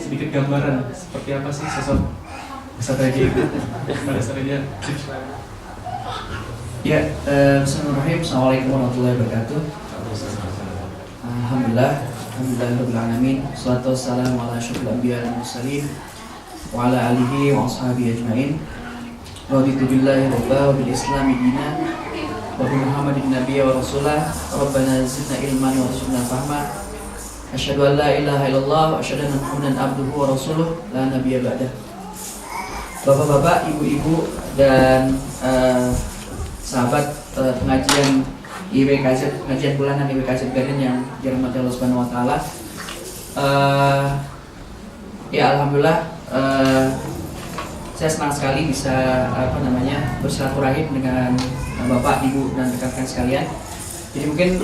sedikit gambaran seperti apa sih sosok Ustaz Raji itu pada saatnya. Ya, bismillahirrahmanirrahim. Assalamualaikum warahmatullahi wabarakatuh. Alhamdulillahirabbil alamin. Wassalatu wassalamu ala asyrofil anbiya'i wal mursalin wa ala alihi wa ashabihi ajmain. Raditu billahi rabba wa bil islami dinan wa bi Muhammadin nabiyya wa rasulah. Rabbana zidna ilman wa rzuqna fahma. Asyhadu an la ilaha illallah wa asyhadu anna Muhammadan abduhu wa rasuluh la nabiyya ba'dah. Bapak-bapak, ibu-ibu dan sahabat pengajian IWKZ, pengajian bulanan IWKZ Garden yang dirahmati Allah Subhanahu wa taala. Ya alhamdulillah, saya senang sekali bisa bersilaturahim dengan Bapak, Ibu dan rekan-rekan sekalian. Jadi mungkin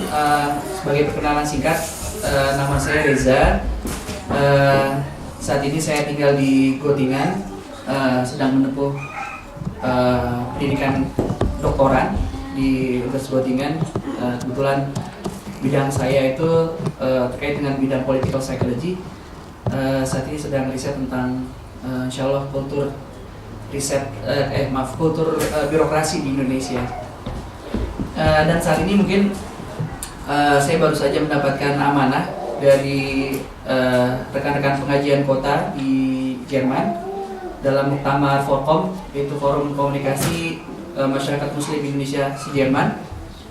sebagai perkenalan singkat, nama saya Reza. Saat ini saya tinggal di Gotingan, sedang menempuh pendidikan doktoran di Universitas Gotingan. Kebetulan bidang saya itu terkait dengan bidang political psychology. Saat ini sedang riset tentang insyaallah kultur birokrasi di Indonesia. Dan saat ini mungkin saya baru saja mendapatkan amanah dari rekan-rekan pengajian kota di Jerman dalam muktamar Forkom, yaitu Forum Komunikasi Masyarakat Muslim Indonesia se-Jerman,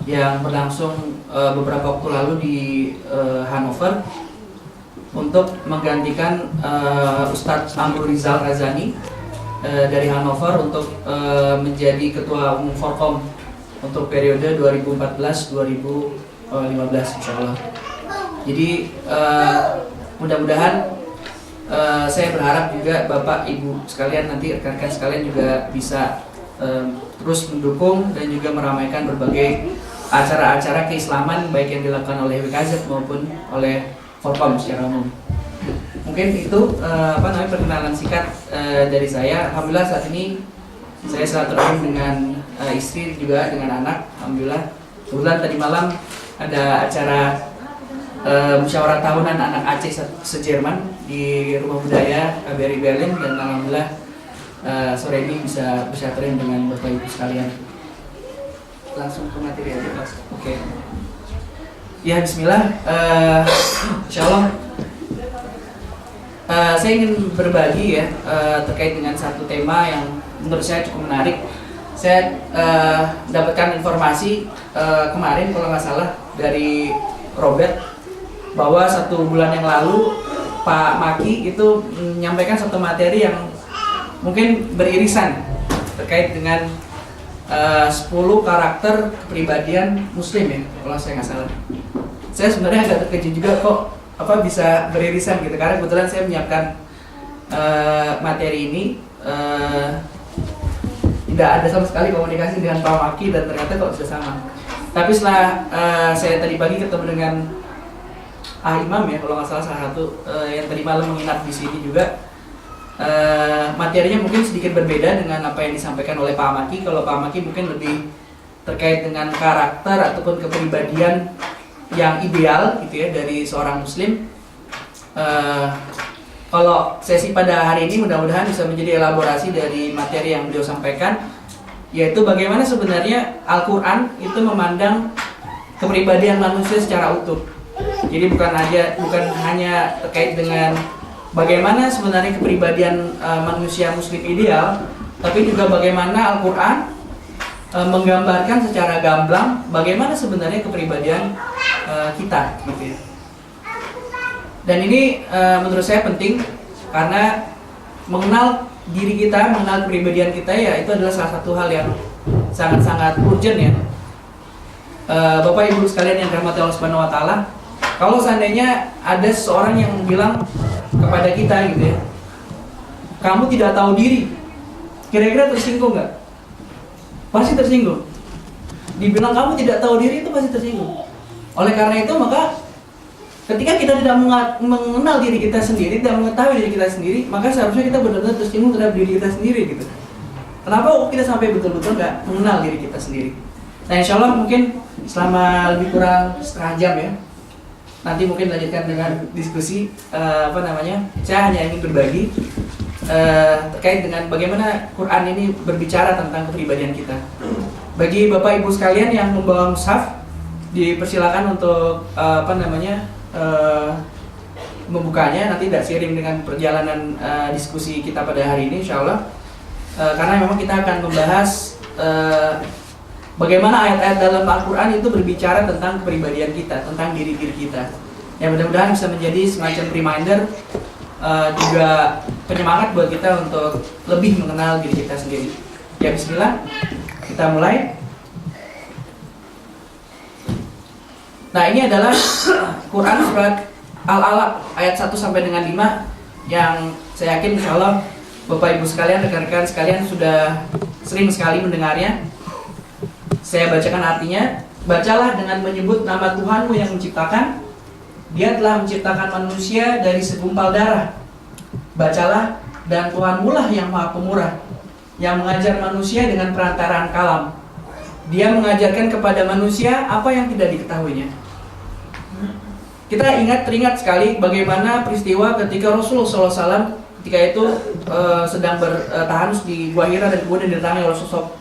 yang berlangsung beberapa waktu lalu di Hannover untuk menggantikan Ustadz Amrul Rizal Razani dari Hannover untuk menjadi ketua umum Forkom untuk periode 2014-2015 insyaallah. Jadi mudah-mudahan saya berharap juga Bapak Ibu sekalian, nanti rekan-rekan sekalian juga bisa terus mendukung dan juga meramaikan berbagai acara-acara keislaman baik yang dilakukan oleh WKZ maupun oleh Forkom secara umum. Mungkin itu perkenalan singkat dari saya. Alhamdulillah saat ini saya silaturahim dengan istri juga dengan anak. Alhamdulillah. Kebetulan tadi malam ada acara musyawarah tahunan anak Aceh se-Jerman di Rumah Budaya KBRI Berlin, dan alhamdulillah sore ini bisa bersilaturahim dengan Bapak Ibu sekalian. Langsung ke materi aja, Mas. Oke. Ya, bismillah. Insyaallah saya ingin berbagi ya terkait dengan satu tema yang menurut saya cukup menarik. Saya mendapatkan informasi kemarin kalau nggak salah dari Robert bahwa 1 bulan yang lalu Pak Maki itu menyampaikan satu materi yang mungkin beririsan terkait dengan 10 karakter kepribadian Muslim ya, kalau saya nggak salah. Saya sebenarnya agak terkejut juga kok bisa beririsan gitu, karena kebetulan saya menyiapkan materi ini tidak ada sama sekali komunikasi dengan Pak Maki, dan ternyata kok bisa sama. Tapi setelah saya tadi pagi ketemu dengan Imam ya, kalau nggak salah salah satu yang tadi malam menginap di sini juga, materinya mungkin sedikit berbeda dengan apa yang disampaikan oleh Pak Maki. Kalau Pak Maki mungkin lebih terkait dengan karakter ataupun kepribadian yang ideal gitu ya dari seorang Muslim. Kalau sesi pada hari ini mudah-mudahan bisa menjadi elaborasi dari materi yang beliau sampaikan, yaitu bagaimana sebenarnya Al-Quran itu memandang kepribadian manusia secara utuh. Jadi bukan hanya terkait dengan bagaimana sebenarnya kepribadian manusia Muslim ideal, tapi juga bagaimana Al-Quran menggambarkan secara gamblang bagaimana sebenarnya kepribadian kita gitu ya. Dan ini menurut saya penting karena mengenal diri kita, mengenal kepribadian kita ya itu adalah salah satu hal yang sangat-sangat urgent ya. Bapak Ibu sekalian yang dirahmati Allah Subhanahu wa taala, kalau seandainya ada seseorang yang bilang kepada kita gitu ya, kamu tidak tahu diri, kira-kira tersinggung nggak? Pasti tersinggung. Dibilang kamu tidak tahu diri itu pasti tersinggung. Oleh karena itu maka ketika kita tidak mengenal diri kita sendiri, tidak mengetahui diri kita sendiri, maka seharusnya kita benar-benar tersinggung terhadap diri kita sendiri gitu. Kenapa kita sampai betul-betul nggak mengenal diri kita sendiri? Nah, insya Allah mungkin selama lebih kurang setengah jam ya, nanti mungkin lanjutkan dengan diskusi. Saya hanya ingin berbagi terkait dengan bagaimana Quran ini berbicara tentang kepribadian kita. Bagi Bapak Ibu sekalian yang membawa mushaf, dipersilakan untuk membukanya, nanti tidak seiring dengan perjalanan diskusi kita pada hari ini insyaallah. Karena memang kita akan membahas bagaimana ayat-ayat dalam Al-Quran itu berbicara tentang kepribadian kita, tentang diri-diri kita. Yang mudah-mudahan bisa menjadi semacam reminder, juga penyemangat buat kita untuk lebih mengenal diri kita sendiri. Ya, bismillah, kita mulai. Nah, ini adalah Quran surat Al-Alaq ayat 1 sampai dengan 5 yang saya yakin insyaallah Bapak Ibu sekalian, rekan-rekan sekalian sudah sering sekali mendengarnya. Saya bacakan artinya. Bacalah dengan menyebut nama Tuhanmu yang menciptakan. Dia telah menciptakan manusia dari segumpal darah. Bacalah, dan Tuhanmu lah yang Maha Pemurah, yang mengajar manusia dengan perantaraan kalam. Dia mengajarkan kepada manusia apa yang tidak diketahuinya. Kita teringat sekali bagaimana peristiwa ketika Rasulullah SAW ketika itu sedang bertahanus di Gua Hira dan kemudian didatangi oleh sosok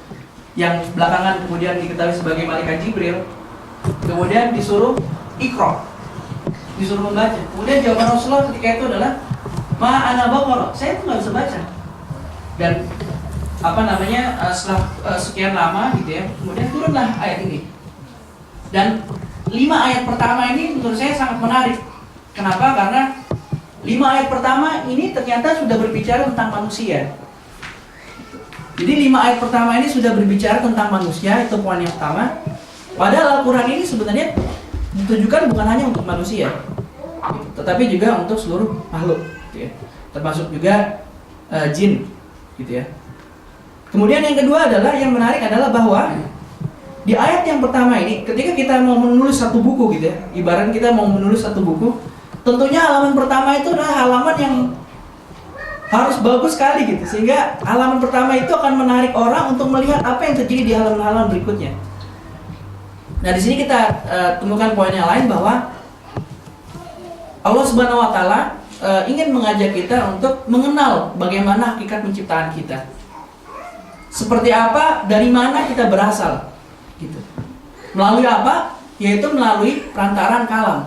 yang belakangan kemudian diketahui sebagai malaikat Jibril. Kemudian disuruh Iqra, disuruh membaca. Kemudian jawaban Rasulullah ketika itu adalah ma ana baqara, saya itu nggak bisa baca. Dan setelah sekian lama gitu ya, kemudian turunlah ayat ini. Dan 5 ayat pertama ini menurut saya sangat menarik. Kenapa? Karena 5 ayat pertama ini ternyata sudah berbicara tentang manusia. Jadi 5 ayat pertama ini sudah berbicara tentang manusia, itu poin yang pertama. Padahal Al-Quran ini sebenarnya ditujukan bukan hanya untuk manusia, tetapi juga untuk seluruh makhluk, gitu ya. Termasuk juga jin, gitu ya. Kemudian yang kedua adalah, yang menarik adalah bahwa di ayat yang pertama ini, ketika kita mau menulis satu buku gitu ya, ibarat kita mau menulis satu buku, tentunya halaman pertama itu adalah halaman yang harus bagus sekali gitu, sehingga halaman pertama itu akan menarik orang untuk melihat apa yang terjadi di halaman-halaman berikutnya. Nah, di sini kita temukan poin yang lain bahwa Allah Subhanahu wa taala ingin mengajak kita untuk mengenal bagaimana hakikat penciptaan kita. Seperti apa, dari mana kita berasal gitu. Melalui apa? Yaitu melalui perantaraan kalam.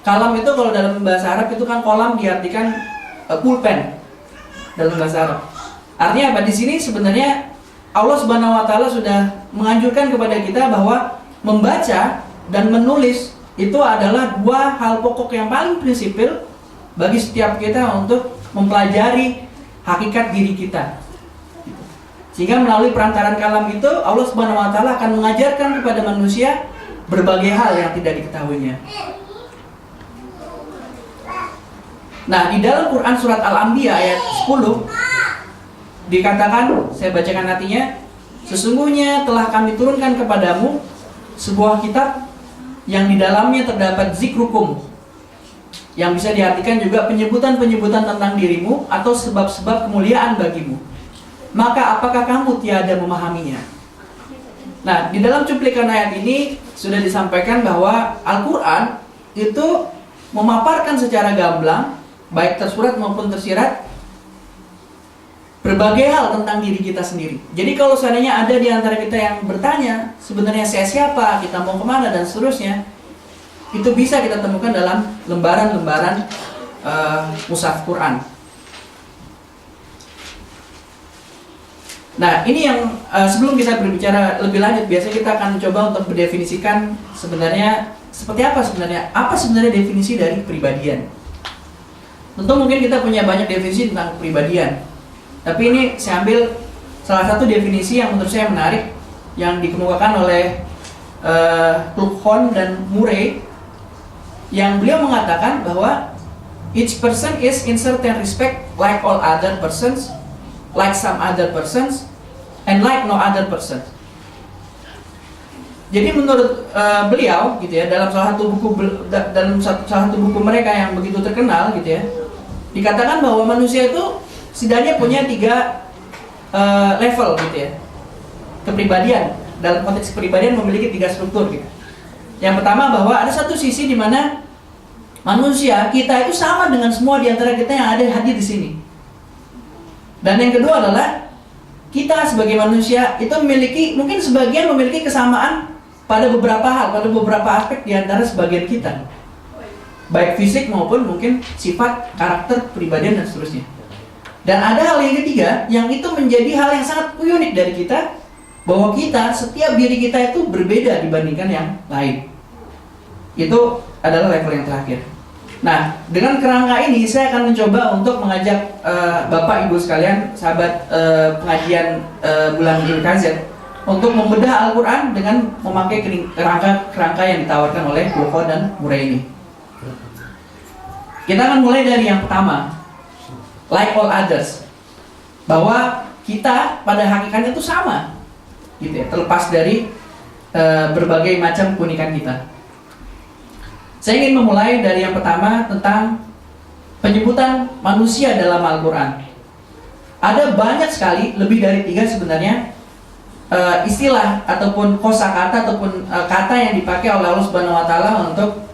Kalam itu kalau dalam bahasa Arab itu kan kolam diartikan pulpen dalam bahasa Arab. Artinya apa? Di sini sebenarnya Allah Subhanahu wa taala sudah menganjurkan kepada kita bahwa membaca dan menulis itu adalah 2 hal pokok yang paling prinsipil bagi setiap kita untuk mempelajari hakikat diri kita. Sehingga melalui perantaraan kalam itu Allah Subhanahu wa taala akan mengajarkan kepada manusia berbagai hal yang tidak diketahuinya. Nah, di dalam Quran surat Al-Anbiya ayat 10 dikatakan, saya bacakan artinya, sesungguhnya telah kami turunkan kepadamu sebuah kitab yang di dalamnya terdapat zikrukum, yang bisa diartikan juga penyebutan-penyebutan tentang dirimu atau sebab-sebab kemuliaan bagimu. Maka apakah kamu tiada memahaminya? Nah, di dalam cuplikan ayat ini sudah disampaikan bahwa Al-Quran itu memaparkan secara gamblang, baik tersurat maupun tersirat, berbagai hal tentang diri kita sendiri. Jadi kalau seandainya ada di antara kita yang bertanya, sebenarnya saya siapa, kita mau kemana, dan seterusnya, itu bisa kita temukan dalam lembaran-lembaran mushaf Quran. Nah, ini yang sebelum kita berbicara lebih lanjut, biasanya kita akan coba untuk mendefinisikan sebenarnya seperti apa sebenarnya definisi dari kepribadian. Tentu mungkin kita punya banyak definisi tentang kepribadian, tapi ini saya ambil salah satu definisi yang menurut saya menarik, yang dikemukakan oleh Klughorn dan Murray, yang beliau mengatakan bahwa each person is in certain respect like all other persons, like some other persons, and like no other person. Jadi menurut beliau gitu ya, dalam salah satu buku mereka yang begitu terkenal gitu ya, dikatakan bahwa manusia itu setidaknya punya 3 level gitu ya, kepribadian. Dalam konteks kepribadian memiliki 3 struktur gitu. Yang pertama, bahwa ada satu sisi di mana manusia, kita itu sama dengan semua di antara kita yang ada hadir di sini. Dan yang kedua adalah kita sebagai manusia itu memiliki, mungkin sebagian memiliki kesamaan pada beberapa hal, pada beberapa aspek di antara sebagian kita, baik fisik maupun mungkin sifat, karakter, kepribadian dan seterusnya. Dan ada hal yang ketiga yang itu menjadi hal yang sangat unik dari kita, bahwa kita, setiap diri kita itu berbeda dibandingkan yang lain. Itu adalah level yang terakhir. Nah, dengan kerangka ini saya akan mencoba untuk mengajak Bapak Ibu sekalian, sahabat pengajian bulan Dzulqa'dah, untuk membedah Al-Quran dengan memakai kerangka yang ditawarkan oleh Boko dan Muraini. Kita akan mulai dari yang pertama, like all others, bahwa kita pada hakikatnya itu sama, gitu ya, terlepas dari berbagai macam keunikan kita. Saya ingin memulai dari yang pertama tentang penyebutan manusia dalam Al-Quran. Ada banyak sekali, lebih dari 3 sebenarnya, istilah ataupun kosakata ataupun kata yang dipakai oleh Allah Subhanahu Wa Taala untuk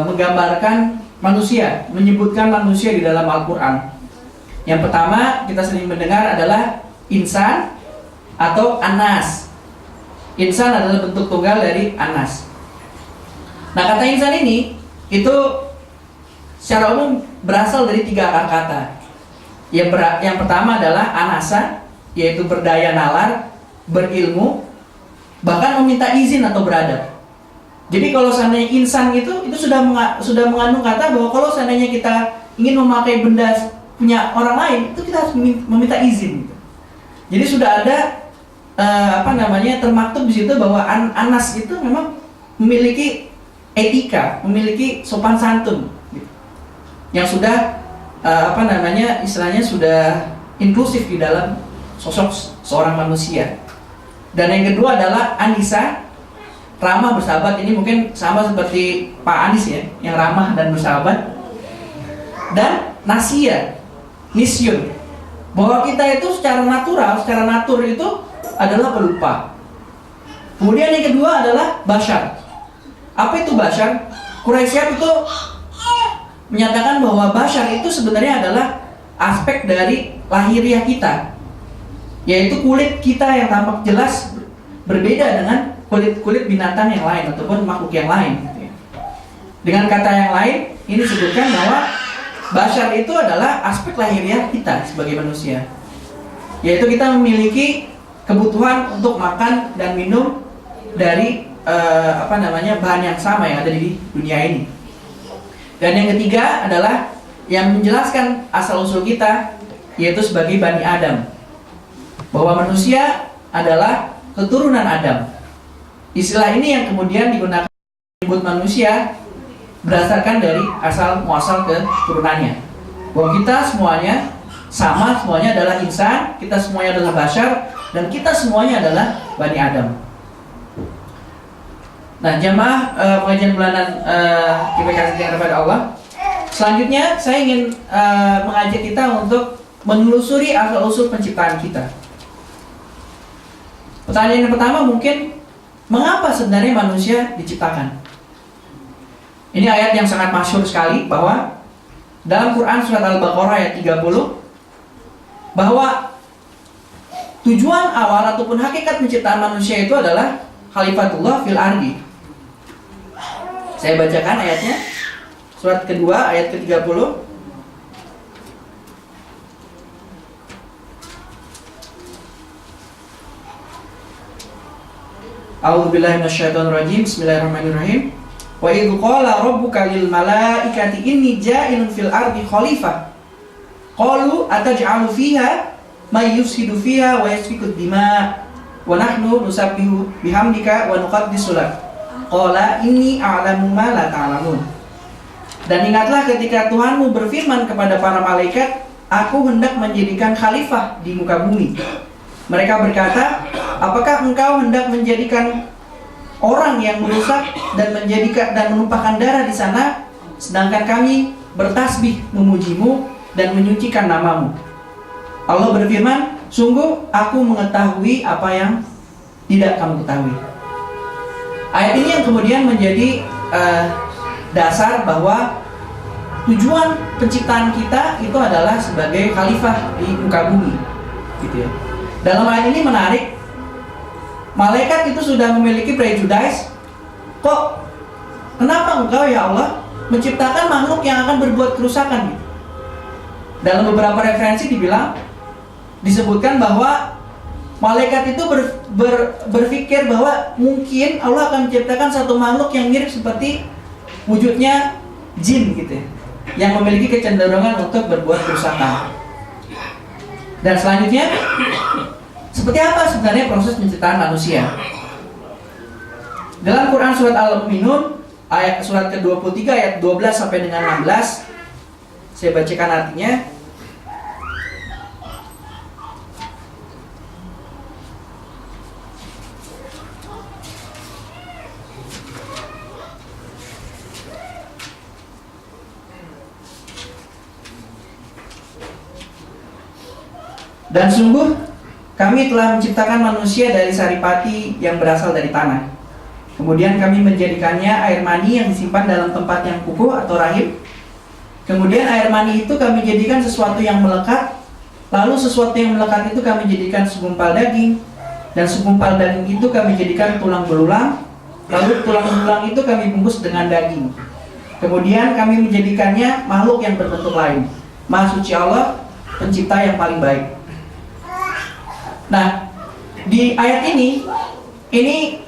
menggambarkan manusia, menyebutkan manusia di dalam Al-Quran. Yang pertama kita sering mendengar adalah insan atau anas. Insan adalah bentuk tunggal dari anas. Nah, kata insan ini itu secara umum berasal dari 3 akar kata. Yang pertama adalah anasa, yaitu berdaya nalar, berilmu, bahkan meminta izin atau beradab. Jadi kalau seandainya insan itu sudah mengandung kata bahwa kalau seandainya kita ingin memakai benda punya orang lain, itu kita harus meminta izin. Gitu. Jadi sudah ada termaktub di situ bahwa anas itu memang memiliki etika, memiliki sopan santun, gitu. Yang sudah istilahnya sudah inklusif di dalam sosok seorang manusia. Dan yang kedua adalah Anisa, ramah bersahabat. Ini mungkin sama seperti Pak Anis ya, yang ramah dan bersahabat. Dan Nasia, nisyun, bahwa kita itu secara natur itu adalah pelupa. Kemudian yang kedua adalah Bashar. Apa itu Bashar? Quraisyah itu menyatakan bahwa Bashar itu sebenarnya adalah aspek dari lahiriah kita, yaitu kulit kita yang tampak jelas berbeda dengan kulit binatang yang lain ataupun makhluk yang lain. Dengan kata yang lain, ini disebutkan bahwa Bashar itu adalah aspek lahiriah kita sebagai manusia, yaitu kita memiliki kebutuhan untuk makan dan minum dari bahan yang sama yang ada di dunia ini. Dan yang ketiga adalah yang menjelaskan asal-usul kita, yaitu sebagai Bani Adam, bahwa manusia adalah keturunan Adam. Istilah ini yang kemudian digunakan menyebut manusia berdasarkan dari asal muasal keturunannya, bahwa kita semuanya sama, semuanya adalah insan, kita semuanya adalah bashar, dan kita semuanya adalah Bani Adam. Nah, jamaah pengajian bulanan kita kasih kepada Allah. Selanjutnya saya ingin mengajak kita untuk menelusuri asal-usul penciptaan kita. Pertanyaan yang pertama mungkin, mengapa sebenarnya manusia diciptakan? Ini ayat yang sangat masyhur sekali, bahwa dalam Quran surat Al-Baqarah ayat 30, bahwa tujuan awal ataupun hakikat penciptaan manusia itu adalah khalifatullah fil ardi. Saya bacakan ayatnya, surat kedua ayat ke-30. A'udzubillahi minasyaitonirrajim. Bismillahirrahmanirrahim. Wa idz qala rabbuka lil malaikati inni ja'ilun fil ardi khalifah. Qalu ataj'alu fiha may yufsidu fiha wa yasfiku dima wa nahnu nusabbihu bihamdika wa nuqaddisu lak. Qala inni a'lamu ma la ta'lamun. Dan ingatlah ketika Tuhanmu berfirman kepada para malaikat, aku hendak menjadikan khalifah di muka bumi. Mereka berkata, apakah engkau hendak menjadikan orang yang merusak dan menumpahkan darah di sana, sedangkan kami bertasbih memujimu dan menyucikan namamu? Allah berfirman, sungguh aku mengetahui apa yang tidak kamu ketahui. Ayat ini yang kemudian menjadi dasar bahwa tujuan penciptaan kita itu adalah sebagai khalifah di muka bumi, gitu ya. Dalam ayat ini menarik, malaikat itu sudah memiliki prejudice. Kok kenapa engkau ya Allah menciptakan makhluk yang akan berbuat kerusakan gitu? Dalam beberapa referensi disebutkan bahwa malaikat itu berpikir bahwa mungkin Allah akan menciptakan satu makhluk yang mirip seperti wujudnya jin gitu ya, yang memiliki kecenderungan untuk berbuat kerusakan. Dan selanjutnya, seperti apa sebenarnya proses penciptaan manusia? Dalam Quran surat Al-Mu'minun surat ke-23 ayat 12 sampai dengan 16, saya bacakan artinya. Dan sungguh kami telah menciptakan manusia dari saripati yang berasal dari tanah. Kemudian kami menjadikannya air mani yang disimpan dalam tempat yang kukuh atau rahim. Kemudian air mani itu kami jadikan sesuatu yang melekat. Lalu sesuatu yang melekat itu kami jadikan segumpal daging. Dan segumpal daging itu kami jadikan tulang belulang. Lalu tulang belulang itu kami bungkus dengan daging. Kemudian kami menjadikannya makhluk yang berbentuk lain. Maha suci Allah, pencipta yang paling baik. Nah, di ayat ini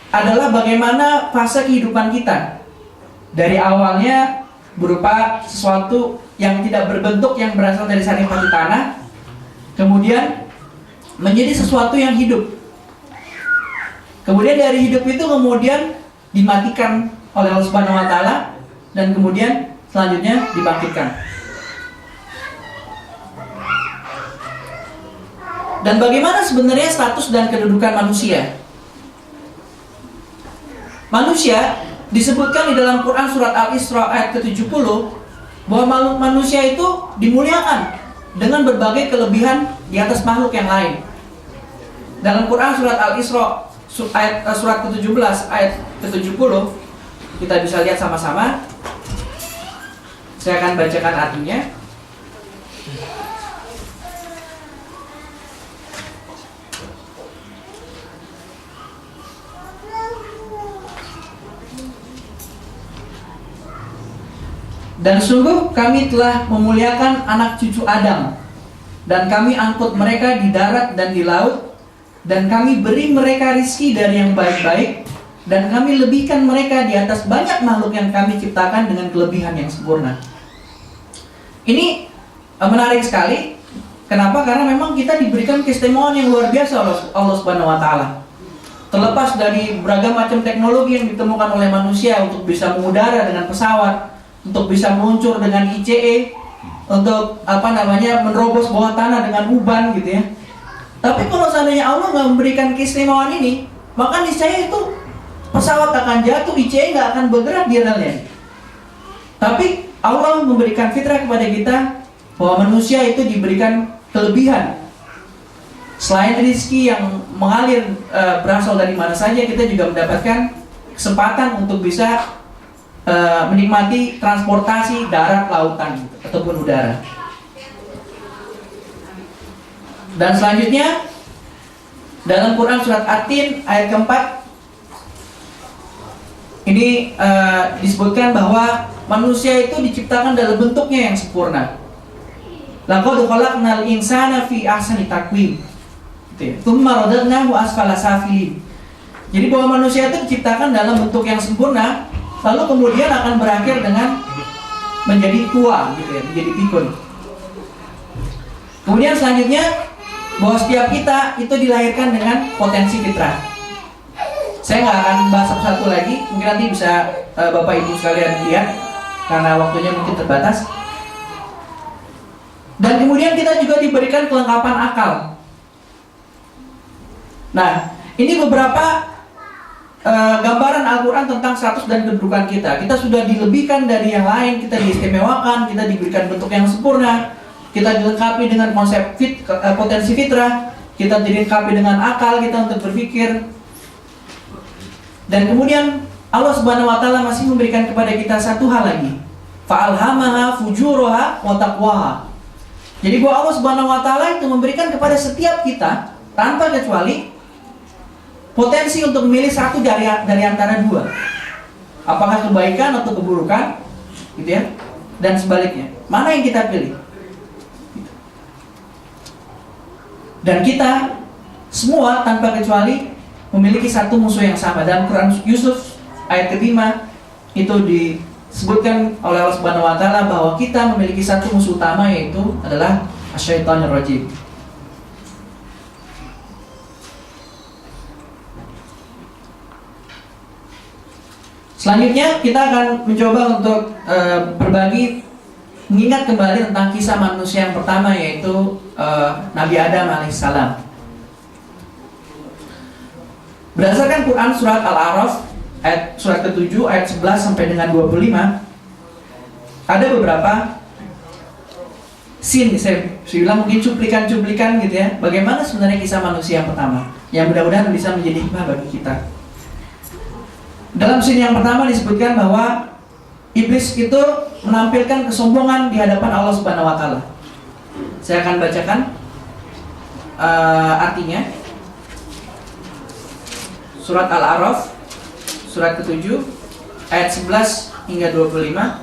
adalah bagaimana fase kehidupan kita. Dari awalnya berupa sesuatu yang tidak berbentuk yang berasal dari saripati tanah, kemudian menjadi sesuatu yang hidup. Kemudian dari hidup itu kemudian dimatikan oleh Allah Subhanahu wa taala dan kemudian selanjutnya dibangkitkan. Dan bagaimana sebenarnya status dan kedudukan manusia? Manusia disebutkan di dalam Quran surat Al-Isra ayat ke-70 bahwa manusia itu dimuliakan dengan berbagai kelebihan di atas makhluk yang lain. Dalam Quran surat Al-Isra surat ke-17 ayat ke-70 kita bisa lihat sama-sama. Saya akan bacakan artinya. Dan sungguh kami telah memuliakan anak cucu Adam, dan kami angkut mereka di darat dan di laut, dan kami beri mereka rizki dari yang baik-baik, dan kami lebihkan mereka di atas banyak makhluk yang kami ciptakan dengan kelebihan yang sempurna. Ini menarik sekali. Kenapa? Karena memang kita diberikan keistimewaan yang luar biasa oleh Allah Subhanahu wa taala. Terlepas dari beragam macam teknologi yang ditemukan oleh manusia untuk bisa mengudara dengan pesawat, untuk bisa meluncur dengan ICE, untuk menerobos bawah tanah dengan uban gitu ya. Tapi kalau seandainya Allah nggak memberikan keistimewaan ini, maka niscaya itu pesawat akan jatuh, ICE nggak akan bergerak di realnya. Tapi Allah memberikan fitrah kepada kita bahwa manusia itu diberikan kelebihan. Selain rezeki yang mengalir berasal dari mana saja, kita juga mendapatkan kesempatan untuk bisa menikmati transportasi darat, lautan gitu, ataupun udara. Dan selanjutnya dalam Quran surat At-Tin ayat keempat ini disebutkan bahwa manusia itu diciptakan dalam bentuknya yang sempurna. Laqad khalaqnal insana fi ahsani taqwim. Tsumma radadnahu asfala safilin. Jadi bahwa manusia itu diciptakan dalam bentuk yang sempurna, lalu kemudian akan berakhir dengan menjadi tua gitu ya, menjadi pikun. Kemudian selanjutnya bahwa setiap kita itu dilahirkan dengan potensi fitrah. Saya nggak akan bahas satu-satu lagi, mungkin nanti bisa Bapak Ibu sekalian lihat karena waktunya mungkin terbatas. Dan kemudian kita juga diberikan kelengkapan akal. Nah, ini beberapa gambaran Al-Quran tentang status dan kedudukan kita. Kita sudah dilebihkan dari yang lain, kita diistimewakan, kita diberikan bentuk yang sempurna, kita dilengkapi dengan konsep potensi fitrah, kita dilengkapi dengan akal kita untuk berpikir. Dan kemudian Allah Subhanahu wa taala masih memberikan kepada kita satu hal lagi. Fa'alhamaha fujuraha wa taqwaha. Jadi bahwa Allah Subhanahu wa taala itu memberikan kepada setiap kita tanpa kecuali potensi untuk memilih satu dari antara dua. Apakah kebaikan atau keburukan, gitu ya. Dan sebaliknya, mana yang kita pilih? Dan kita semua tanpa kecuali memiliki satu musuh yang sama. Dalam Quran Yusuf ayat ke-5 itu disebutkan oleh Allah Subhanahu wa taala bahwa kita memiliki satu musuh utama, yaitu adalah asyaitonir rajim. Selanjutnya kita akan mencoba untuk berbagi, mengingat kembali tentang kisah manusia yang pertama, yaitu Nabi Adam alaihissalam. Berdasarkan Quran surat Al-A'raf surat ke-7 ayat 11 sampai dengan 25, ada beberapa scene, saya bilang mungkin cuplikan-cuplikan gitu ya, bagaimana sebenarnya kisah manusia yang pertama, yang mudah-mudahan bisa menjadi hikmah bagi kita. Dalam scene yang pertama disebutkan bahwa iblis itu menampilkan kesombongan di hadapan Allah Subhanahu wa taala. Saya akan bacakan artinya. Surat Al-A'raf surat ke-7 ayat 11 hingga 25.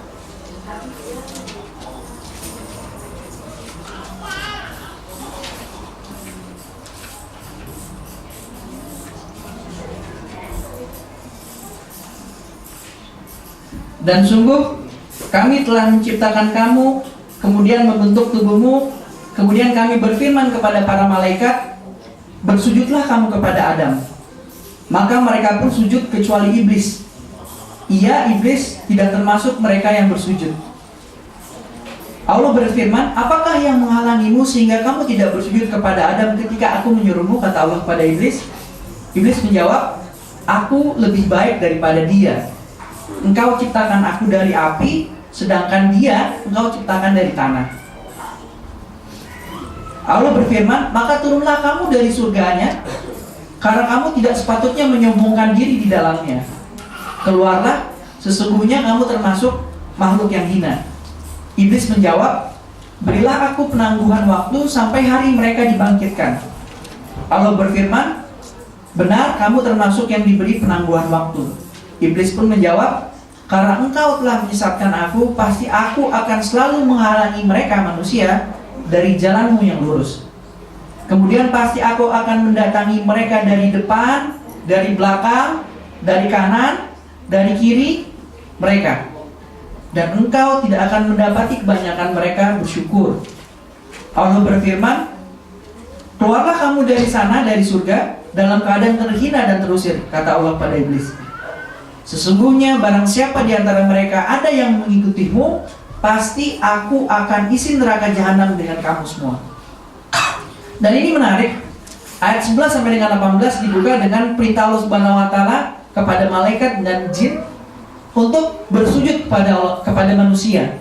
Dan sungguh kami telah menciptakan kamu, kemudian membentuk tubuhmu, kemudian kami berfirman kepada para malaikat, bersujudlah kamu kepada Adam. Maka mereka pun sujud kecuali iblis. Ia, iblis, tidak termasuk mereka yang bersujud. Allah berfirman, apakah yang menghalangimu sehingga kamu tidak bersujud kepada Adam ketika aku menyuruhmu, kata Allah kepada iblis. Iblis menjawab, aku lebih baik daripada dia. Engkau ciptakan aku dari api, sedangkan dia engkau ciptakan dari tanah. Allah berfirman, maka turunlah kamu dari surganya, karena kamu tidak sepatutnya menyombongkan diri di dalamnya. Keluarlah, sesungguhnya kamu termasuk makhluk yang hina. Iblis menjawab, berilah aku penangguhan waktu sampai hari mereka dibangkitkan. Allah berfirman, benar, kamu termasuk yang diberi penangguhan waktu. Iblis pun menjawab, karena engkau telah menyesatkan aku, pasti aku akan selalu menghalangi mereka manusia dari jalanmu yang lurus. Kemudian pasti aku akan mendatangi mereka dari depan, dari belakang, dari kanan, dari kiri mereka. Dan engkau tidak akan mendapati kebanyakan mereka bersyukur. Allah berfirman, keluarlah kamu dari sana, dari surga, dalam keadaan terhina dan terusir, kata Allah pada iblis. Sesungguhnya barang siapa di antara mereka ada yang mengikutimu, pasti aku akan isi neraka jahanam dengan kamu semua. Dan ini menarik. Ayat 11 sampai dengan 18 dibuka dengan perintah Allah Subhanahu wa taala kepada malaikat dan jin untuk bersujud kepada manusia.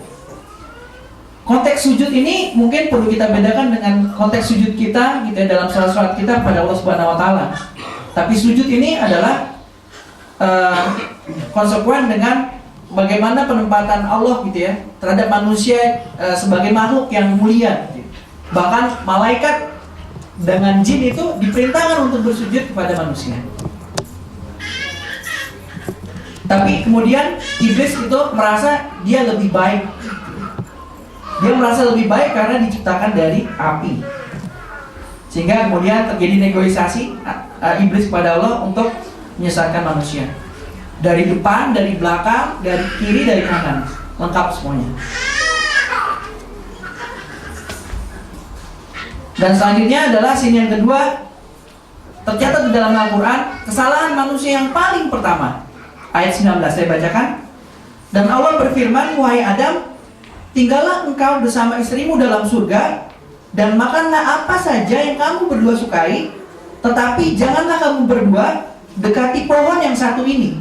Konteks sujud ini mungkin perlu kita bedakan dengan konteks sujud kita gitu ya, dalam salat kita pada Allah Subhanahu wa taala. Tapi sujud ini adalah konsekuen dengan bagaimana penempatan Allah gitu ya terhadap manusia sebagai makhluk yang mulia gitu. Bahkan malaikat dengan jin itu diperintahkan untuk bersujud kepada manusia. Tapi kemudian iblis itu merasa dia lebih baik. Dia merasa lebih baik karena diciptakan dari api. Sehingga kemudian terjadi negosiasi iblis kepada Allah untuk menyesatkan manusia. Dari depan, dari belakang, dari kiri, dari kanan, lengkap semuanya. Dan selanjutnya adalah scene yang kedua, tercatat di dalam Al-Quran, kesalahan manusia yang paling pertama. Ayat 19 saya bacakan. Dan Allah berfirman, wahai Adam, tinggallah engkau bersama istrimu dalam surga, dan makanlah apa saja yang kamu berdua sukai, tetapi janganlah kamu berdua dekati pohon yang satu ini.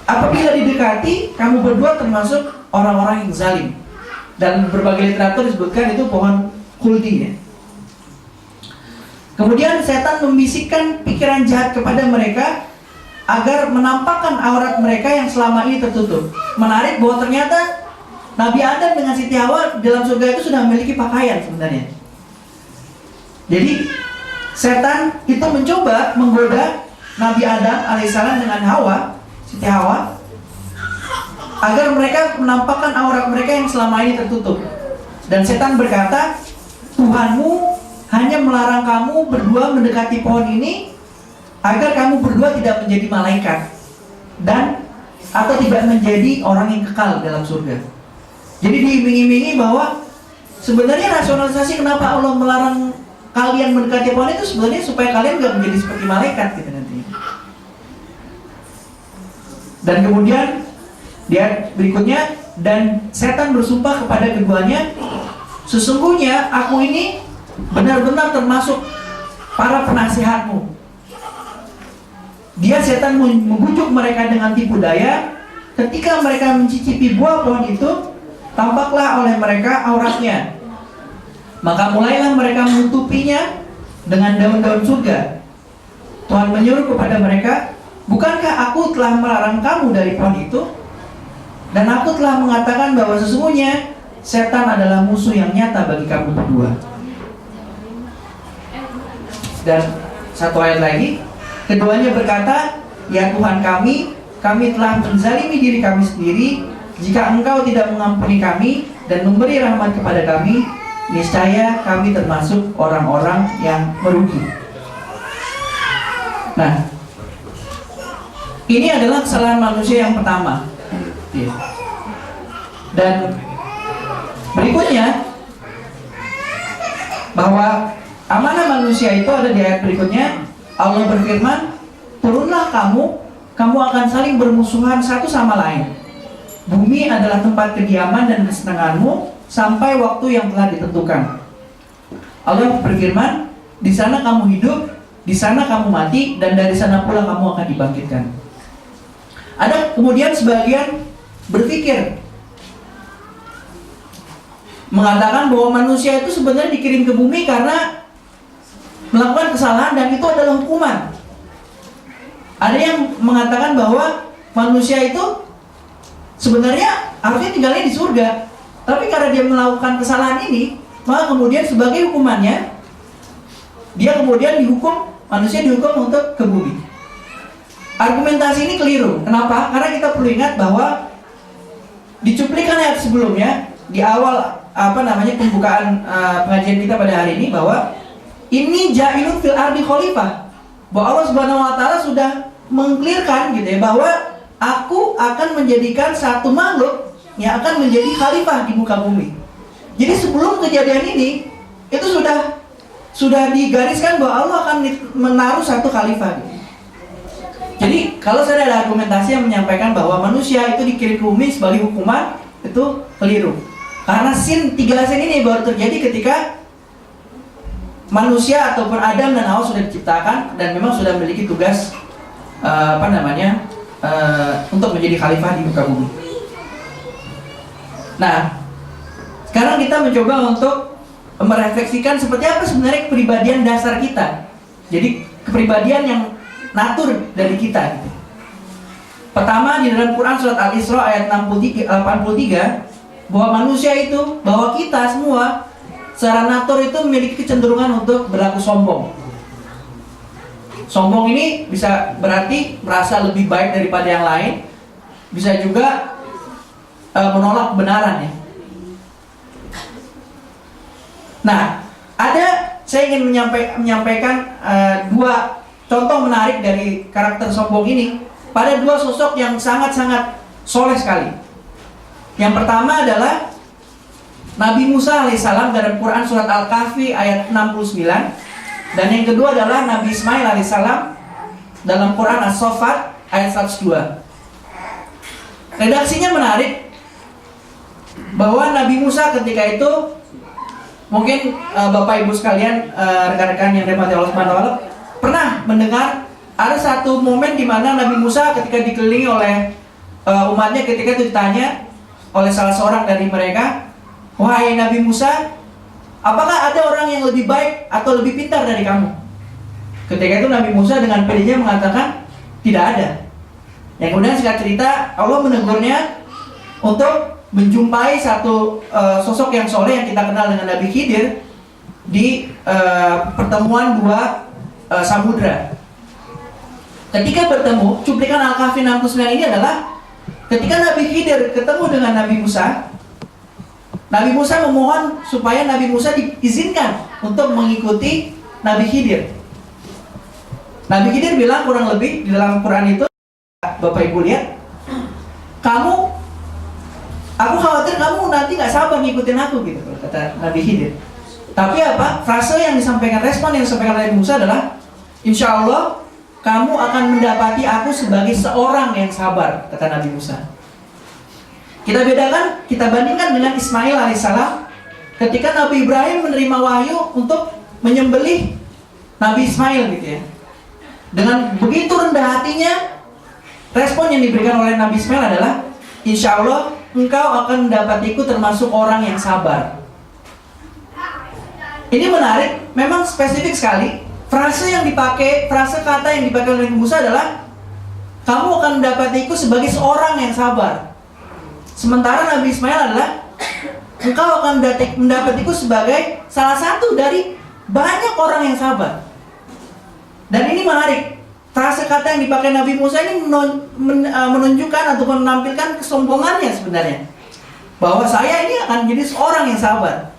Apabila didekati, kamu berdua termasuk orang-orang yang zalim. Dan berbagai literatur disebutkan itu pohon khuldi ya. Kemudian setan membisikkan pikiran jahat kepada mereka agar menampakkan aurat mereka yang selama ini tertutup. Menarik bahwa ternyata Nabi Adam dengan Siti Hawa dalam surga itu sudah memiliki pakaian sebenarnya. Jadi setan itu mencoba menggoda Nabi Adam alaihissalam dengan Hawa, Siti Hawa, agar mereka menampakkan aurat mereka yang selama ini tertutup. Dan setan berkata, Tuhanmu hanya melarang kamu berdua mendekati pohon ini agar kamu berdua tidak menjadi malaikat dan atau tidak menjadi orang yang kekal dalam surga. Jadi diiming-imingi bahwa sebenarnya rasionalisasi kenapa Allah melarang kalian mendekati pohon itu sebenarnya supaya kalian nggak menjadi seperti malaikat gitu nanti. Dan kemudian dia berikutnya, dan setan bersumpah kepada keduanya, sesungguhnya aku ini benar-benar termasuk para penasihatmu. Dia setan membujuk mereka dengan tipu daya. Ketika mereka mencicipi buah pohon itu, tampaklah oleh mereka auratnya. Maka mulailah mereka menutupinya dengan daun-daun surga. Tuhan menyuruh kepada mereka, bukankah aku telah melarang kamu dari pohon itu? Dan aku telah mengatakan bahwa sesungguhnya setan adalah musuh yang nyata bagi kamu berdua. Dan satu ayat lagi, keduanya berkata, ya Tuhan kami telah menzalimi diri kami sendiri. Jika Engkau tidak mengampuni kami dan memberi rahmat kepada kami, niscaya kami termasuk orang-orang yang merugi. Nah, ini adalah kesalahan manusia yang pertama. Dan berikutnya, bahwa amanah manusia itu ada di ayat berikutnya. Allah berfirman, turunlah kamu akan saling bermusuhan satu sama lain. Bumi adalah tempat kediaman dan kesenanganmu sampai waktu yang telah ditentukan. Allah berfirman, di sana kamu hidup, di sana kamu mati, dan dari sana pula kamu akan dibangkitkan. Ada kemudian sebagian berpikir, mengatakan bahwa manusia itu sebenarnya dikirim ke bumi karena melakukan kesalahan dan itu adalah hukuman. Ada yang mengatakan bahwa manusia itu sebenarnya harusnya tinggalnya di surga, tapi karena dia melakukan kesalahan ini, maka kemudian sebagai hukumannya dia kemudian dihukum, manusia dihukum untuk ke bumi. Argumentasi ini keliru. Kenapa? Karena kita perlu ingat bahwa di cuplikan ayat sebelumnya, di awal pembukaan pengajian kita pada hari ini, bahwa ini ja'ilun fil ardi khalifah, bahwa Allah Subhanahu wa taala sudah mengklirkan gitu ya, bahwa aku akan menjadikan satu makhluk yang akan menjadi khalifah di muka bumi. Jadi sebelum kejadian ini itu sudah digariskan bahwa Allah akan menaruh satu khalifah gitu. Jadi kalau saya ada argumentasi yang menyampaikan bahwa manusia itu dikirim ke bumi sebagai hukuman, itu keliru. Karena tiga sin ini baru terjadi ketika manusia ataupun Adam dan Hawa sudah diciptakan dan memang sudah memiliki tugas untuk menjadi khalifah di muka bumi. Nah, sekarang kita mencoba untuk merefleksikan seperti apa sebenarnya kepribadian dasar kita. Jadi kepribadian yang natur dari kita gitu. Pertama, di dalam Quran surat Al-Isra ayat 83, bahwa manusia itu, bahwa kita semua secara natur itu memiliki kecenderungan untuk berlaku sombong. Sombong ini bisa berarti merasa lebih baik daripada yang lain, bisa juga menolak kebenaran ya. Nah, saya ingin menyampaikan dua contoh menarik dari karakter sombong ini pada dua sosok yang sangat-sangat soleh sekali. Yang pertama adalah Nabi Musa alaihissalam dalam Quran surat Al-Kahfi ayat 69, dan yang kedua adalah Nabi Ismail alaihissalam dalam Quran As-Saffat ayat 102. Redaksinya menarik, bahwa Nabi Musa ketika itu, mungkin Bapak Ibu sekalian, rekan-rekan yang dirahmati Allah Subhanahu wa taala, pernah mendengar ada satu momen di mana Nabi Musa ketika dikelilingi oleh umatnya, ketika itu ditanya oleh salah seorang dari mereka, wahai Nabi Musa, apakah ada orang yang lebih baik atau lebih pintar dari kamu? Ketika itu Nabi Musa dengan pedenya mengatakan, Tidak ada. Yang kemudian singkat cerita, Allah menegurnya untuk menjumpai satu sosok yang soleh yang kita kenal dengan Nabi Khidir di pertemuan dua samudra. Ketika bertemu, cuplikan Al-Kahfi 69 ini adalah ketika Nabi Khidir ketemu dengan Nabi Musa. Nabi Musa memohon supaya Nabi Musa diizinkan untuk mengikuti Nabi Khidir. Nabi Khidir bilang kurang lebih di dalam Quran itu, Bapak Ibu lihat, aku khawatir kamu nanti nggak sabar ngikutin aku gitu, kata Nabi Khidir. Tapi apa? Frase yang disampaikan, respon yang disampaikan Nabi Musa adalah, insya Allah kamu akan mendapati aku sebagai seorang yang sabar, kata Nabi Musa. Kita bedakan, kita bandingkan dengan Ismail alaihissalam ketika Nabi Ibrahim menerima wahyu untuk menyembelih Nabi Ismail gitu ya. Dengan begitu rendah hatinya, respon yang diberikan oleh Nabi Ismail adalah, insya Allah engkau akan mendapatiku termasuk orang yang sabar. Ini menarik, memang spesifik sekali. Frase yang dipakai, frase kata yang dipakai oleh Nabi Musa adalah, kamu akan mendapatiku sebagai seorang yang sabar. Sementara Nabi Ismail adalah, engkau akan mendapatiku sebagai salah satu dari banyak orang yang sabar. Dan ini menarik. Frase kata yang dipakai Nabi Musa ini menunjukkan atau menampilkan kesombongannya sebenarnya, bahwa saya ini akan menjadi seorang yang sabar.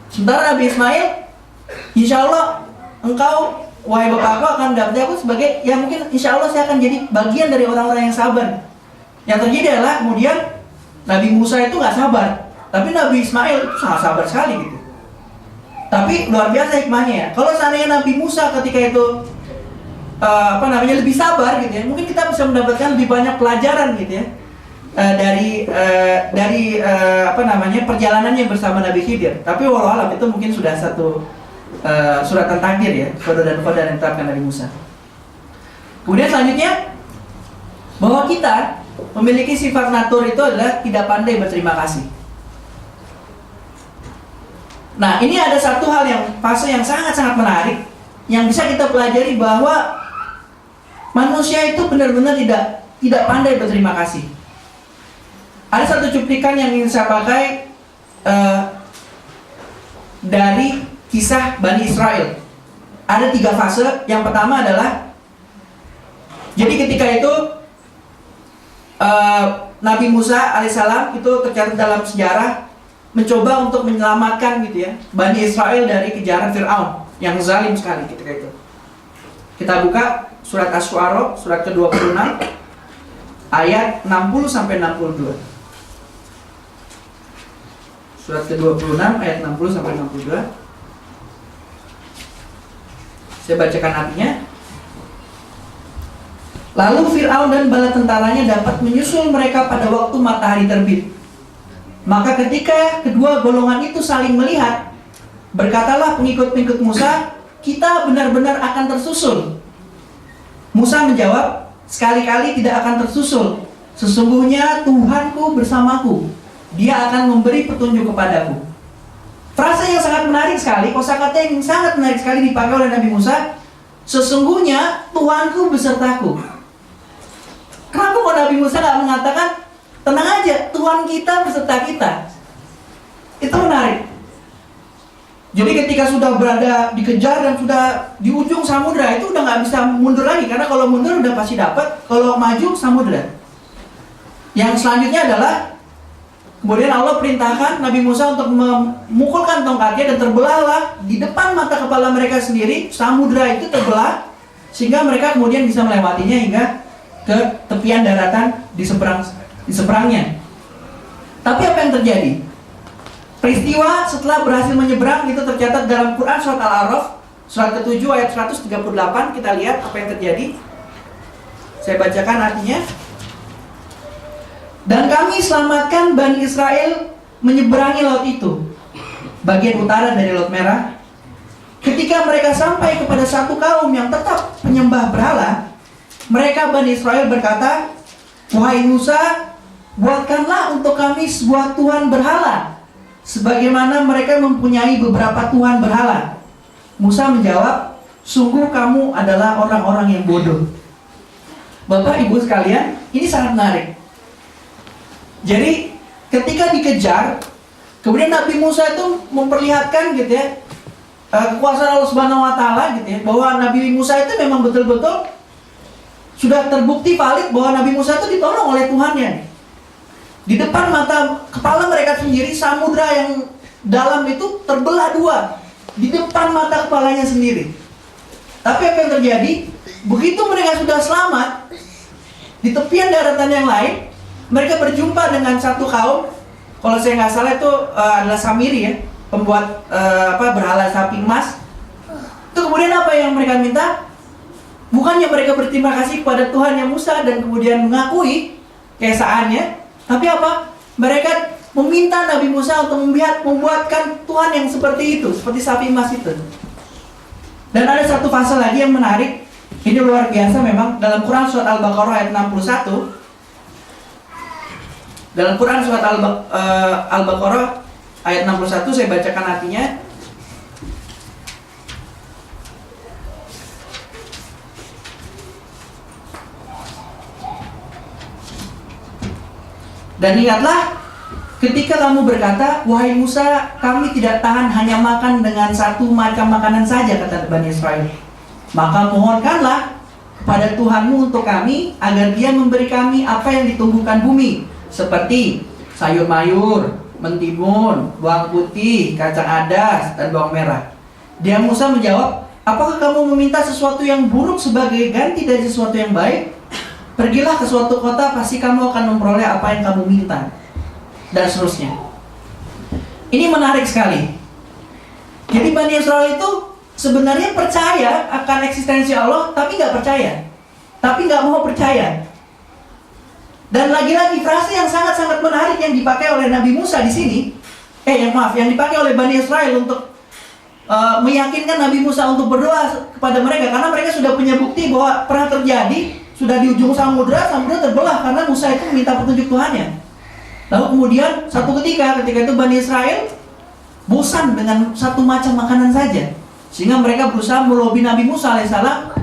Sementara Nabi Ismail, insya Allah engkau, wahai bapakku, akan mendapati aku sebagai, ya mungkin insya Allah saya akan jadi bagian dari orang-orang yang sabar. Yang terjadi adalah kemudian Nabi Musa itu nggak sabar, tapi Nabi Ismail itu sangat sabar sekali gitu. Tapi luar biasa hikmahnya ya. Kalau seandainya Nabi Musa ketika itu lebih sabar gitu ya, mungkin kita bisa mendapatkan lebih banyak pelajaran gitu ya dari perjalanannya bersama Nabi Khidir. Tapi walau alam itu mungkin sudah satu suratan takdir ya, kode dan kode yang ditetapkan Nabi Musa. Kemudian selanjutnya, bahwa kita memiliki sifat natur itu adalah tidak pandai berterima kasih. Nah, ini ada satu hal yang fase yang sangat-sangat menarik yang bisa kita pelajari, bahwa manusia itu benar-benar tidak pandai berterima kasih. Ada satu cuplikan yang ingin saya pakai dari kisah Bani Israel. Ada 3 fase. Yang pertama adalah, jadi ketika itu Nabi Musa alaihissalam itu tercatat dalam sejarah mencoba untuk menyelamatkan gitu ya Bani Israel dari kejaran Fir'aun yang zalim sekali ketika itu. Kita buka surat Asy-Syu'ara surat ke-26 ayat 60 sampai 62. Surat ke-26 ayat 60 sampai 62. Saya bacakan artinya. Lalu Fir'aun dan bala tentaranya dapat menyusul mereka pada waktu matahari terbit. Maka ketika kedua golongan itu saling melihat, berkatalah pengikut-pengikut Musa, kita benar-benar akan tersusul. Musa menjawab, sekali-kali tidak akan tersusul. Sesungguhnya Tuhanku bersamaku. Dia akan memberi petunjuk kepadaku. Frase yang sangat menarik sekali, kosakata yang sangat menarik sekali dipakai oleh Nabi Musa. Sesungguhnya Tuhanku besertaku. Kenapa kok Nabi Musa nggak mengatakan, tenang aja, Tuhan kita beserta kita? Itu menarik. Jadi ketika sudah berada dikejar dan sudah di ujung samudra, itu udah nggak bisa mundur lagi, karena kalau mundur udah pasti dapat, kalau maju samudra. Yang selanjutnya adalah kemudian Allah perintahkan Nabi Musa untuk memukulkan tongkatnya, dan terbelahlah di depan mata kepala mereka sendiri samudra itu terbelah, sehingga mereka kemudian bisa melewatinya hingga ke tepian daratan di seberangnya. Tapi apa yang terjadi? Peristiwa setelah berhasil menyeberang itu tercatat dalam Quran surat Al-A'raf surat ke-7 ayat 138. Kita lihat apa yang terjadi. Saya bacakan artinya. Dan kami selamatkan Bani Israel menyeberangi laut itu, bagian utara dari Laut Merah. Ketika mereka sampai kepada satu kaum yang tetap menyembah berhala, mereka Bani Israel berkata, wahai Musa, buatkanlah untuk kami sebuah Tuhan berhala, sebagaimana mereka mempunyai beberapa Tuhan berhala. Musa menjawab, sungguh kamu adalah orang-orang yang bodoh. Bapak Ibu sekalian, ini sangat menarik. Jadi ketika dikejar, kemudian Nabi Musa itu memperlihatkan gitu ya, kekuasaan Allah Subhanahu wa taala gitu ya, bahwa Nabi Musa itu memang betul-betul sudah terbukti valid bahwa Nabi Musa itu ditolong oleh Tuhannya. Di depan mata kepala mereka sendiri, samudra yang dalam itu terbelah dua di depan mata kepalanya sendiri. Tapi apa yang terjadi? Begitu mereka sudah selamat, di tepian daratan yang lain, mereka berjumpa dengan satu kaum. Kalau saya nggak salah itu adalah Samiri ya, pembuat berhala sapi emas. Itu kemudian apa yang mereka minta? Bukannya mereka berterima kasih kepada Tuhan yang Musa dan kemudian mengakui keesaannya, tapi apa? Mereka meminta Nabi Musa untuk membuatkan Tuhan yang seperti itu, seperti sapi emas itu. Dan ada satu fase lagi yang menarik. Ini luar biasa memang. Dalam Quran surat Al-Baqarah ayat 61. Dalam Quran surat Al-Baqarah ayat 61, saya bacakan artinya. Dan ingatlah ketika kamu berkata, wahai Musa, kami tidak tahan hanya makan dengan satu macam makanan saja, kata Bani Israel. Maka mohonkanlah kepada Tuhanmu untuk kami, agar Dia memberi kami apa yang ditumbuhkan bumi, seperti sayur mayur, mentimun, bawang putih, kacang adas, dan bawang merah. Dia Musa menjawab, apakah kamu meminta sesuatu yang buruk sebagai ganti dari sesuatu yang baik? Pergilah ke suatu kota, pasti kamu akan memperoleh apa yang kamu minta. Dan seterusnya. Ini menarik sekali. Jadi Bani Israel itu sebenarnya percaya akan eksistensi Allah, tapi nggak percaya, tapi nggak mau percaya. Dan lagi-lagi frase yang sangat-sangat menarik yang dipakai oleh Nabi Musa di sini, yang dipakai oleh Bani Israel untuk meyakinkan Nabi Musa untuk berdoa kepada mereka, karena mereka sudah punya bukti bahwa pernah terjadi, sudah di ujung samudra terbelah karena Musa itu meminta petunjuk Tuhannya. Lalu kemudian satu ketika itu Bani Israel bosan dengan satu macam makanan saja, sehingga mereka berusaha melobi Nabi Musa alaihissalam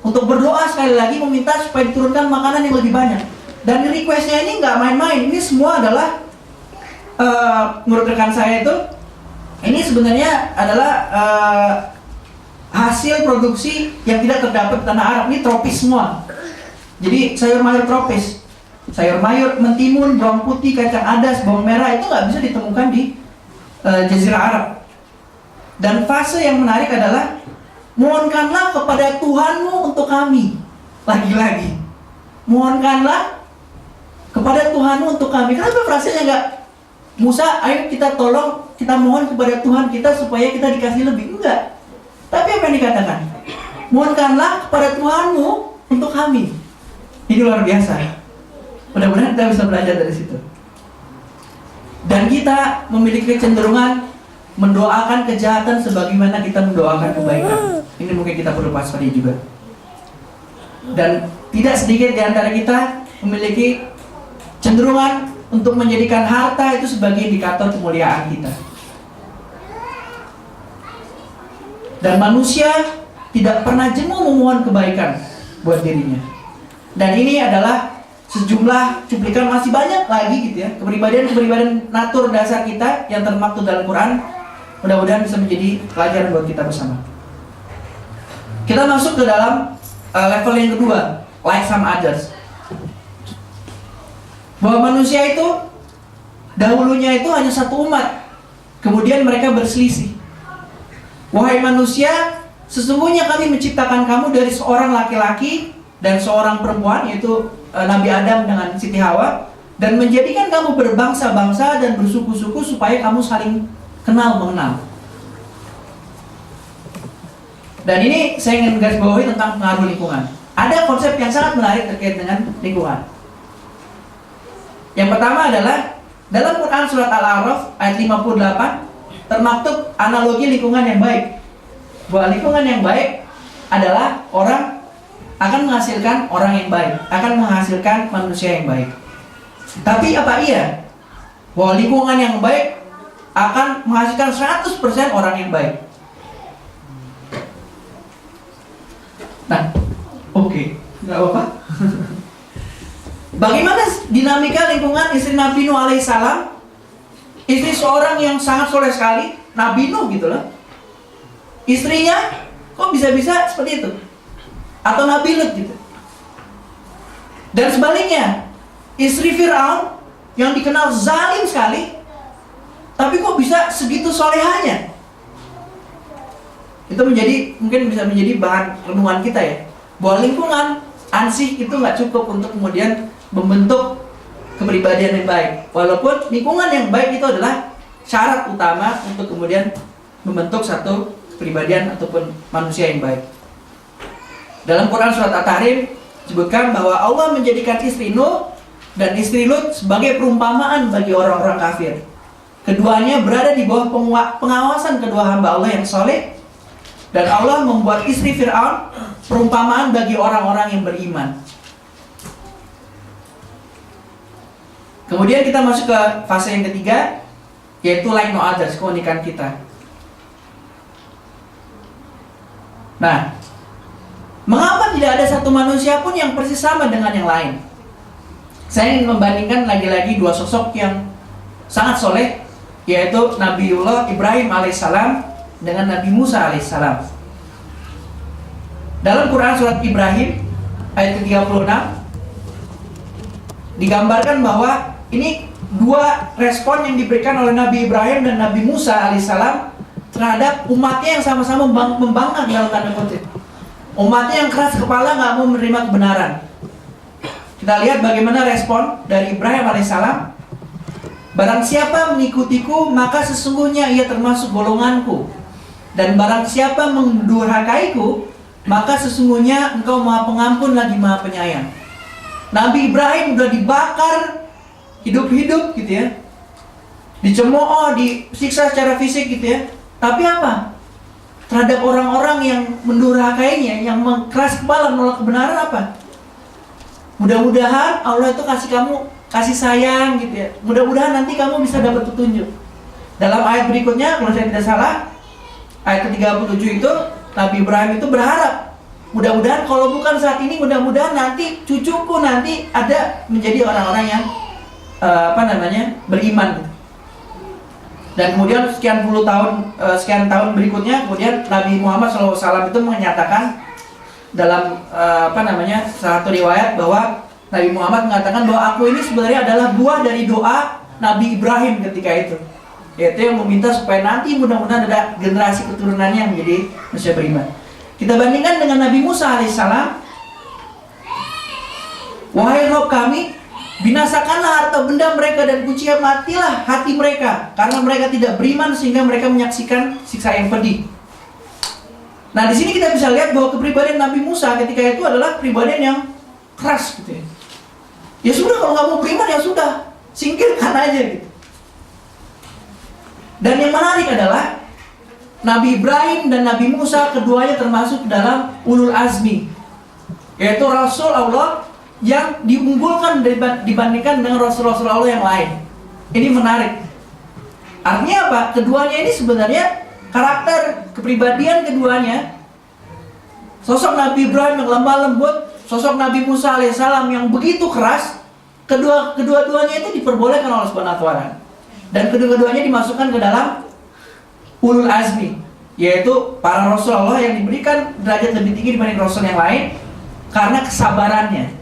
untuk berdoa sekali lagi meminta supaya diturunkan makanan yang lebih banyak. Dan requestnya ini nggak main-main. Ini semua adalah menurut rekan saya itu, ini sebenarnya adalah hasil produksi yang tidak terdapat di tanah Arab. Ini tropis semua. Jadi sayur mayur tropis, sayur mayur, mentimun, bawang putih, kacang adas, bawang merah itu nggak bisa ditemukan di Jazirah Arab. Dan fase yang menarik adalah mohonkanlah kepada Tuhanmu untuk kami. Lagi-lagi, mohonkanlah kepada Tuhanmu untuk kami. Kenapa frasenya nggak Musa, ayo kita tolong, kita mohon kepada Tuhan kita supaya kita dikasih lebih? Enggak. Tapi apa yang dikatakan? Mohonkanlah kepada Tuhanmu untuk kami. Ini luar biasa. Mudah-mudahan kita bisa belajar dari situ. Dan kita memiliki kecenderungan mendoakan kejahatan sebagaimana kita mendoakan kebaikan. Ini mungkin kita perlu waspadai juga. Dan tidak sedikit di antara kita memiliki cenderungan untuk menjadikan harta itu sebagai indikator kemuliaan kita. Dan manusia tidak pernah jemu memohon kebaikan buat dirinya. Dan ini adalah sejumlah cuplikan, masih banyak lagi gitu ya, kepribadian natur dasar kita yang termaktub dalam Quran. Mudah-mudahan bisa menjadi pelajaran buat kita bersama. Kita masuk ke dalam level yang kedua, like some others. Bahwa manusia itu dahulunya itu hanya satu umat, kemudian mereka berselisih. Wahai manusia, sesungguhnya kami menciptakan kamu dari seorang laki-laki dan seorang perempuan, yaitu Nabi Adam dengan Siti Hawa, dan menjadikan kamu berbangsa-bangsa dan bersuku-suku supaya kamu saling kenal mengenal. Dan ini saya ingin menggarisbawahi tentang pengaruh lingkungan. Ada konsep yang sangat menarik terkait dengan lingkungan. Yang pertama adalah dalam Quran surat Al-A'raf ayat 58 termaktub analogi lingkungan yang baik. Bahwa lingkungan yang baik adalah orang akan menghasilkan orang yang baik, akan menghasilkan manusia yang baik. Tapi apa iya bahwa lingkungan yang baik akan menghasilkan 100% orang yang baik? Nah, oke, nggak apa-apa. Bagaimana dinamika lingkungan istri Nabi Nuh alaihissalam? Istri seorang yang sangat soleh sekali, Nabi Nuh gitu loh. Istrinya kok bisa-bisa seperti itu? Atau Nabi Lut gitu. Dan sebaliknya, istri Fir'aun yang dikenal zalim sekali, tapi kok bisa segitu solehanya? Itu mungkin bisa menjadi bahan renungan kita ya. Bahwa lingkungan ansih itu nggak cukup untuk kemudian membentuk kepribadian yang baik. Walaupun lingkungan yang baik itu adalah syarat utama untuk kemudian membentuk satu kepribadian ataupun manusia yang baik. Dalam Quran surat At-Tahrim disebutkan bahwa Allah menjadikan istri Nuh dan istri Lut sebagai perumpamaan bagi orang-orang kafir. Keduanya berada di bawah pengawasan kedua hamba Allah yang soleh, dan Allah membuat istri Fir'aun perumpamaan bagi orang-orang yang beriman. Kemudian kita masuk ke fase yang ketiga, yaitu like no others, keunikan kita. Nah, mengapa tidak ada satu manusia pun yang persis sama dengan yang lain? Saya ingin membandingkan lagi-lagi dua sosok yang sangat soleh, yaitu Nabiullah Ibrahim alaihissalam dengan Nabi Musa alaihissalam. Dalam Quran surat Ibrahim ayat ke-36 digambarkan bahwa ini dua respon yang diberikan oleh Nabi Ibrahim dan Nabi Musa alaihissalam terhadap umatnya yang sama-sama membangkang dalam tanda kutip. Umatnya yang keras kepala nggak mau menerima kebenaran. Kita lihat bagaimana respon dari Ibrahim alaihissalam. Barang siapa mengikutiku, maka sesungguhnya ia termasuk golonganku. Dan barang siapa mendurhakaiku, maka sesungguhnya engkau maha pengampun lagi maha penyayang. Nabi Ibrahim sudah dibakar hidup-hidup gitu ya, dicemooh, disiksa secara fisik gitu ya. Tapi apa? Terhadap orang-orang yang mendurhakainya, yang keras kepala menolak kebenaran apa? Mudah-mudahan Allah itu kasih sayang gitu ya. Mudah-mudahan nanti kamu bisa dapat petunjuk. Dalam ayat berikutnya, kalau saya tidak salah, ayat ke-37 itu, Nabi Ibrahim itu berharap, mudah-mudahan kalau bukan saat ini, mudah-mudahan nanti cucuku nanti ada menjadi orang-orang yang beriman. Dan kemudian sekian tahun berikutnya, kemudian Nabi Muhammad SAW itu menyatakan dalam salah satu riwayat bahwa Nabi Muhammad mengatakan bahwa aku ini sebenarnya adalah buah dari doa Nabi Ibrahim ketika itu, yaitu yang meminta supaya nanti mudah-mudahan ada generasi keturunannya yang menjadi manusia beriman. Kita bandingkan dengan Nabi Musa alaihissalam. Wahai Rob kami, binasakanlah harta benda mereka dan kuncinya matilah hati mereka, karena mereka tidak beriman sehingga mereka menyaksikan siksa yang pedih. Nah, di sini kita bisa lihat bahwa kepribadian Nabi Musa ketika itu adalah kepribadian yang keras gitu ya. Ya sudah, kalau nggak mau beriman ya sudah, singkirkan aja gitu. Dan yang menarik adalah Nabi Ibrahim dan Nabi Musa keduanya termasuk dalam ulul azmi, yaitu Rasul Allah yang diunggulkan dibandingkan dengan Rasul-Rasul Allah yang lain. Ini menarik. Artinya apa? Keduanya ini sebenarnya karakter kepribadian keduanya, sosok Nabi Ibrahim yang lemah lembut, sosok Nabi Musa alaihissalam yang begitu keras, kedua-duanya itu diperbolehkan oleh Allah Subhanahu wa taala. Dan kedua-duanya dimasukkan ke dalam ulul azmi, yaitu para Rasul Allah yang diberikan derajat lebih tinggi dibanding Rasul yang lain karena kesabarannya.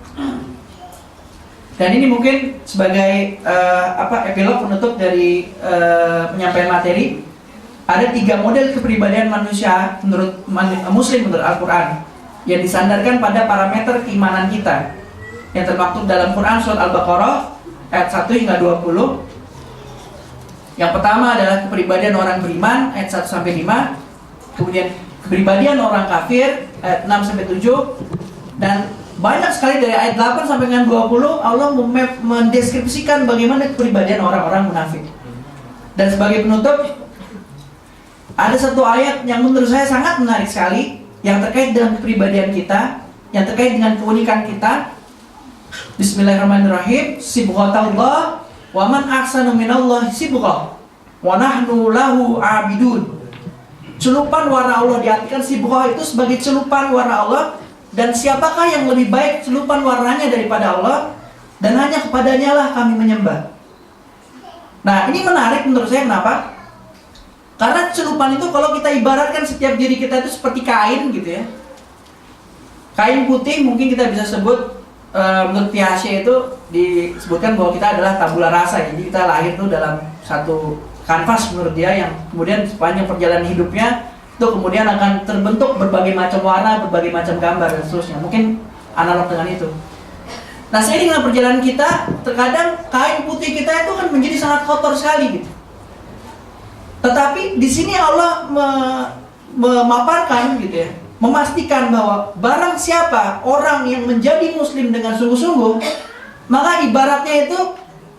Dan ini mungkin sebagai epilog penutup dari penyampaian materi. Ada 3 model kepribadian manusia menurut Muslim menurut Al-Quran yang disandarkan pada parameter keimanan kita, yang termaktub dalam Quran surat Al-Baqarah ayat 1 hingga 20. Yang pertama adalah kepribadian orang beriman ayat 1 sampai 5. Kemudian kepribadian orang kafir ayat 6 sampai 7. Dan banyak sekali dari ayat 8 sampai dengan 20 Allah mendeskripsikan bagaimana kepribadian orang-orang munafik. Dan sebagai penutup, ada satu ayat yang menurut saya sangat menarik sekali, yang terkait dengan kepribadian kita, yang terkait dengan keunikan kita. Bismillahirrahmanirrahim. Sibghatallah wa man ahsanu minallahi sibghah wa nahnu lahu abidun. Celupan warna Allah, diartikan sibghah itu sebagai celupan warna Allah, dan siapakah yang lebih baik celupan warnanya daripada Allah, dan hanya kepadanya lah kami menyembah. Nah, ini menarik menurut saya. Kenapa? Karena celupan itu kalau kita ibaratkan setiap diri kita itu seperti kain gitu ya. Kain putih mungkin kita bisa sebut, menurut Piaget itu disebutkan bahwa kita adalah tabula rasa. Jadi kita lahir tuh dalam satu kanvas menurut dia, yang kemudian sepanjang perjalanan hidupnya itu kemudian akan terbentuk berbagai macam warna, berbagai macam gambar dan seterusnya. Mungkin analog dengan itu. Nah, seiring dengan perjalanan kita, terkadang kain putih kita itu kan menjadi sangat kotor sekali gitu. Tetapi di sini Allah memaparkan gitu ya, memastikan bahwa barang siapa orang yang menjadi muslim dengan sungguh-sungguh, maka ibaratnya itu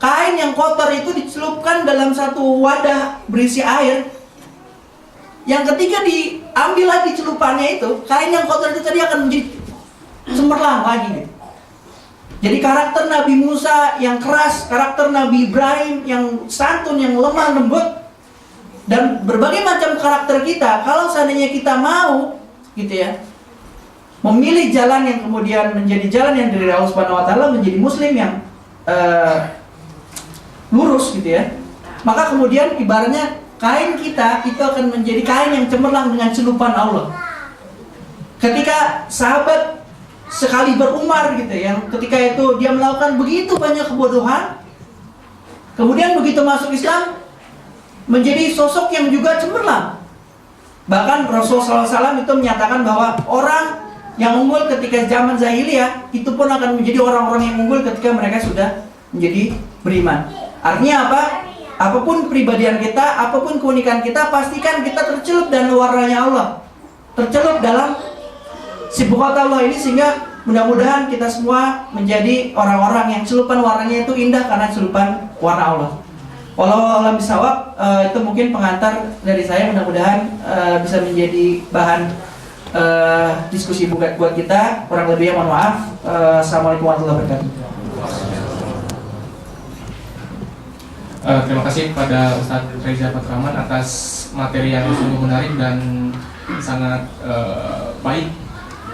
kain yang kotor itu dicelupkan dalam satu wadah berisi air, yang ketika diambil lagi celupannya itu, kain yang kotor itu tadi akan menjadi cemerlang lagi gitu. Jadi karakter Nabi Musa yang keras, karakter Nabi Ibrahim yang santun, yang lemah lembut, dan berbagai macam karakter kita, kalau seandainya kita mau gitu ya, memilih jalan yang kemudian menjadi jalan yang dari Allah Subhanahu wa taala, menjadi muslim yang lurus gitu ya, maka kemudian ibaratnya kain kita itu akan menjadi kain yang cemerlang dengan celupan Allah. Ketika sahabat sekali berumar gitu, yang ketika itu dia melakukan begitu banyak kebodohan, kemudian begitu masuk Islam menjadi sosok yang juga cemerlang. Bahkan Rasulullah SAW itu menyatakan bahwa orang yang unggul ketika zaman jahiliyah itu pun akan menjadi orang-orang yang unggul ketika mereka sudah menjadi beriman. Artinya apa? Apapun kepribadian kita, apapun keunikan kita, pastikan kita tercelup dalam warnanya Allah, tercelup dalam sifat Allah ini, sehingga mudah-mudahan kita semua menjadi orang-orang yang celupan warnanya itu indah karena celupan warna Allah. Walau alam bisawab, itu mungkin pengantar dari saya, mudah-mudahan bisa menjadi bahan diskusi buat kita. Kurang lebihnya mohon maaf. Assalamualaikum warahmatullahi wabarakatuh. Terima kasih kepada Ustadz Reza Patraman atas materi yang sungguh menarik dan sangat baik.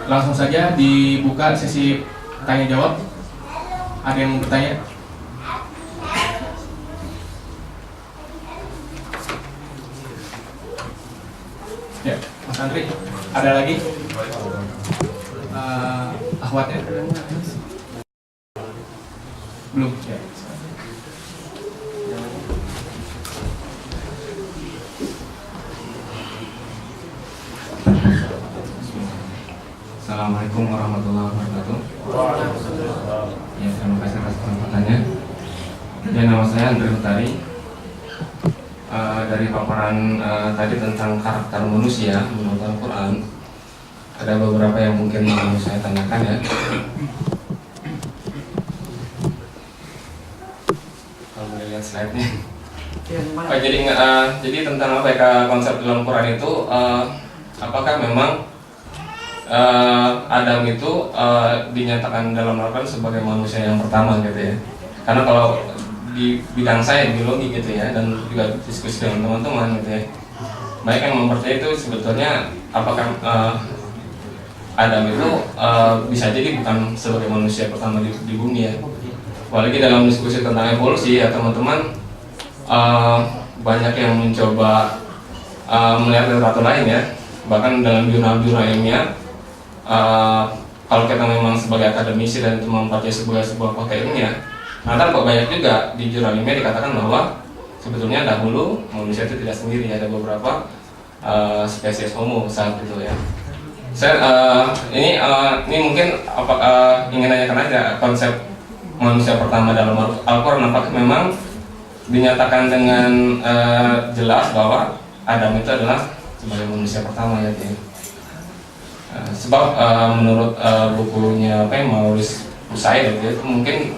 Langsung saja dibuka sesi tanya jawab. Ada yang mau bertanya? Ya, Mas Andri, ada lagi? Akhwatnya? Belum. Ya. Assalamualaikum warahmatullahi wabarakatuh. Ya, terima kasih atas kesempatannya. Ya, nama saya Andri Utari. Dari paparan tadi tentang karakter manusia menurut Al-Quran, ada beberapa yang mungkin mau saya tanyakan ya. Kalau boleh lihat slide-nya. Jadi tentang apa ya, konsep dalam Quran itu, apakah memang Adam itu dinyatakan dalam Al-Quran sebagai manusia yang pertama gitu ya? Karena kalau di bidang saya biologi gitu ya, dan juga diskusi dengan teman-teman gitu ya, banyak yang mempercayai itu sebetulnya apakah Adam itu bisa jadi bukan sebagai manusia pertama di bumi ya. Apalagi dalam diskusi tentang evolusi ya teman-teman, banyak yang mencoba melihat literatur lain ya, bahkan dalam jurnal-jurnal ilmiah. Kalau kita memang sebagai akademisi dan itu mempercayai sebuah fakta ilmiah, nah kok banyak juga di jurnal ilmiah dikatakan bahwa sebetulnya dahulu manusia itu tidak sendiri, ada beberapa spesies Homo saat itu ya. Saya ini mungkin ingin tanyakan aja konsep manusia pertama dalam Al-Quran, apakah memang dinyatakan dengan jelas bahwa Adam itu adalah sebagai manusia pertama ya. Sebab menurut bukunya Maurice Bucaille itu mungkin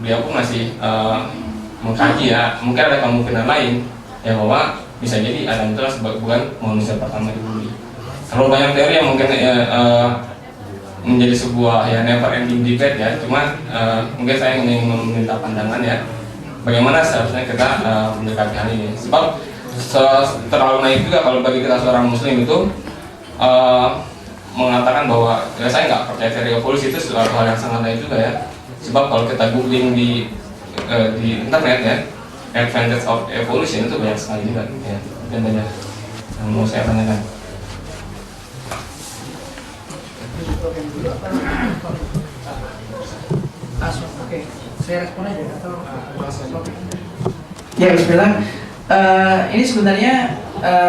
dia pun masih mengkaji ya, mungkin ada kemungkinan lain ya bahwa bisa jadi Adam itu bukan manusia pertama di bumi. Kalau banyak teori yang mungkin menjadi sebuah ya never ending debate ya, cuma mungkin saya ingin meminta pandangan ya, bagaimana seharusnya kita mendekati hal ini. Sebab terlalu naif juga kalau bagi kita seorang muslim itu mengatakan bahwa ya saya nggak percaya teori evolusi itu suatu hal yang sangat lain juga ya. Sebab kalau kita googling di internet ya, advantage of evolution itu banyak sekali juga ya. Contohnya yang mau saya tanyakan. Oke, saya respon aja atau ya Bismillah. Ini sebenarnya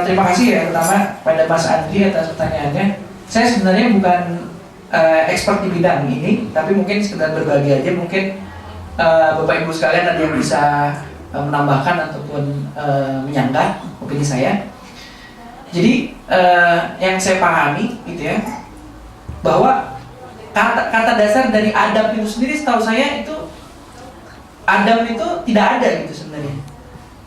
terima kasih ya pertama pada Mas Andri atas pertanyaannya. Saya sebenarnya bukan expert di bidang ini, tapi mungkin sekedar berbagi aja. Mungkin Bapak Ibu sekalian ada yang bisa menambahkan ataupun menyanggah opini saya. Jadi yang saya pahami gitu ya, bahwa kata dasar dari Adam itu sendiri setahu saya itu Adam itu tidak ada gitu sebenarnya.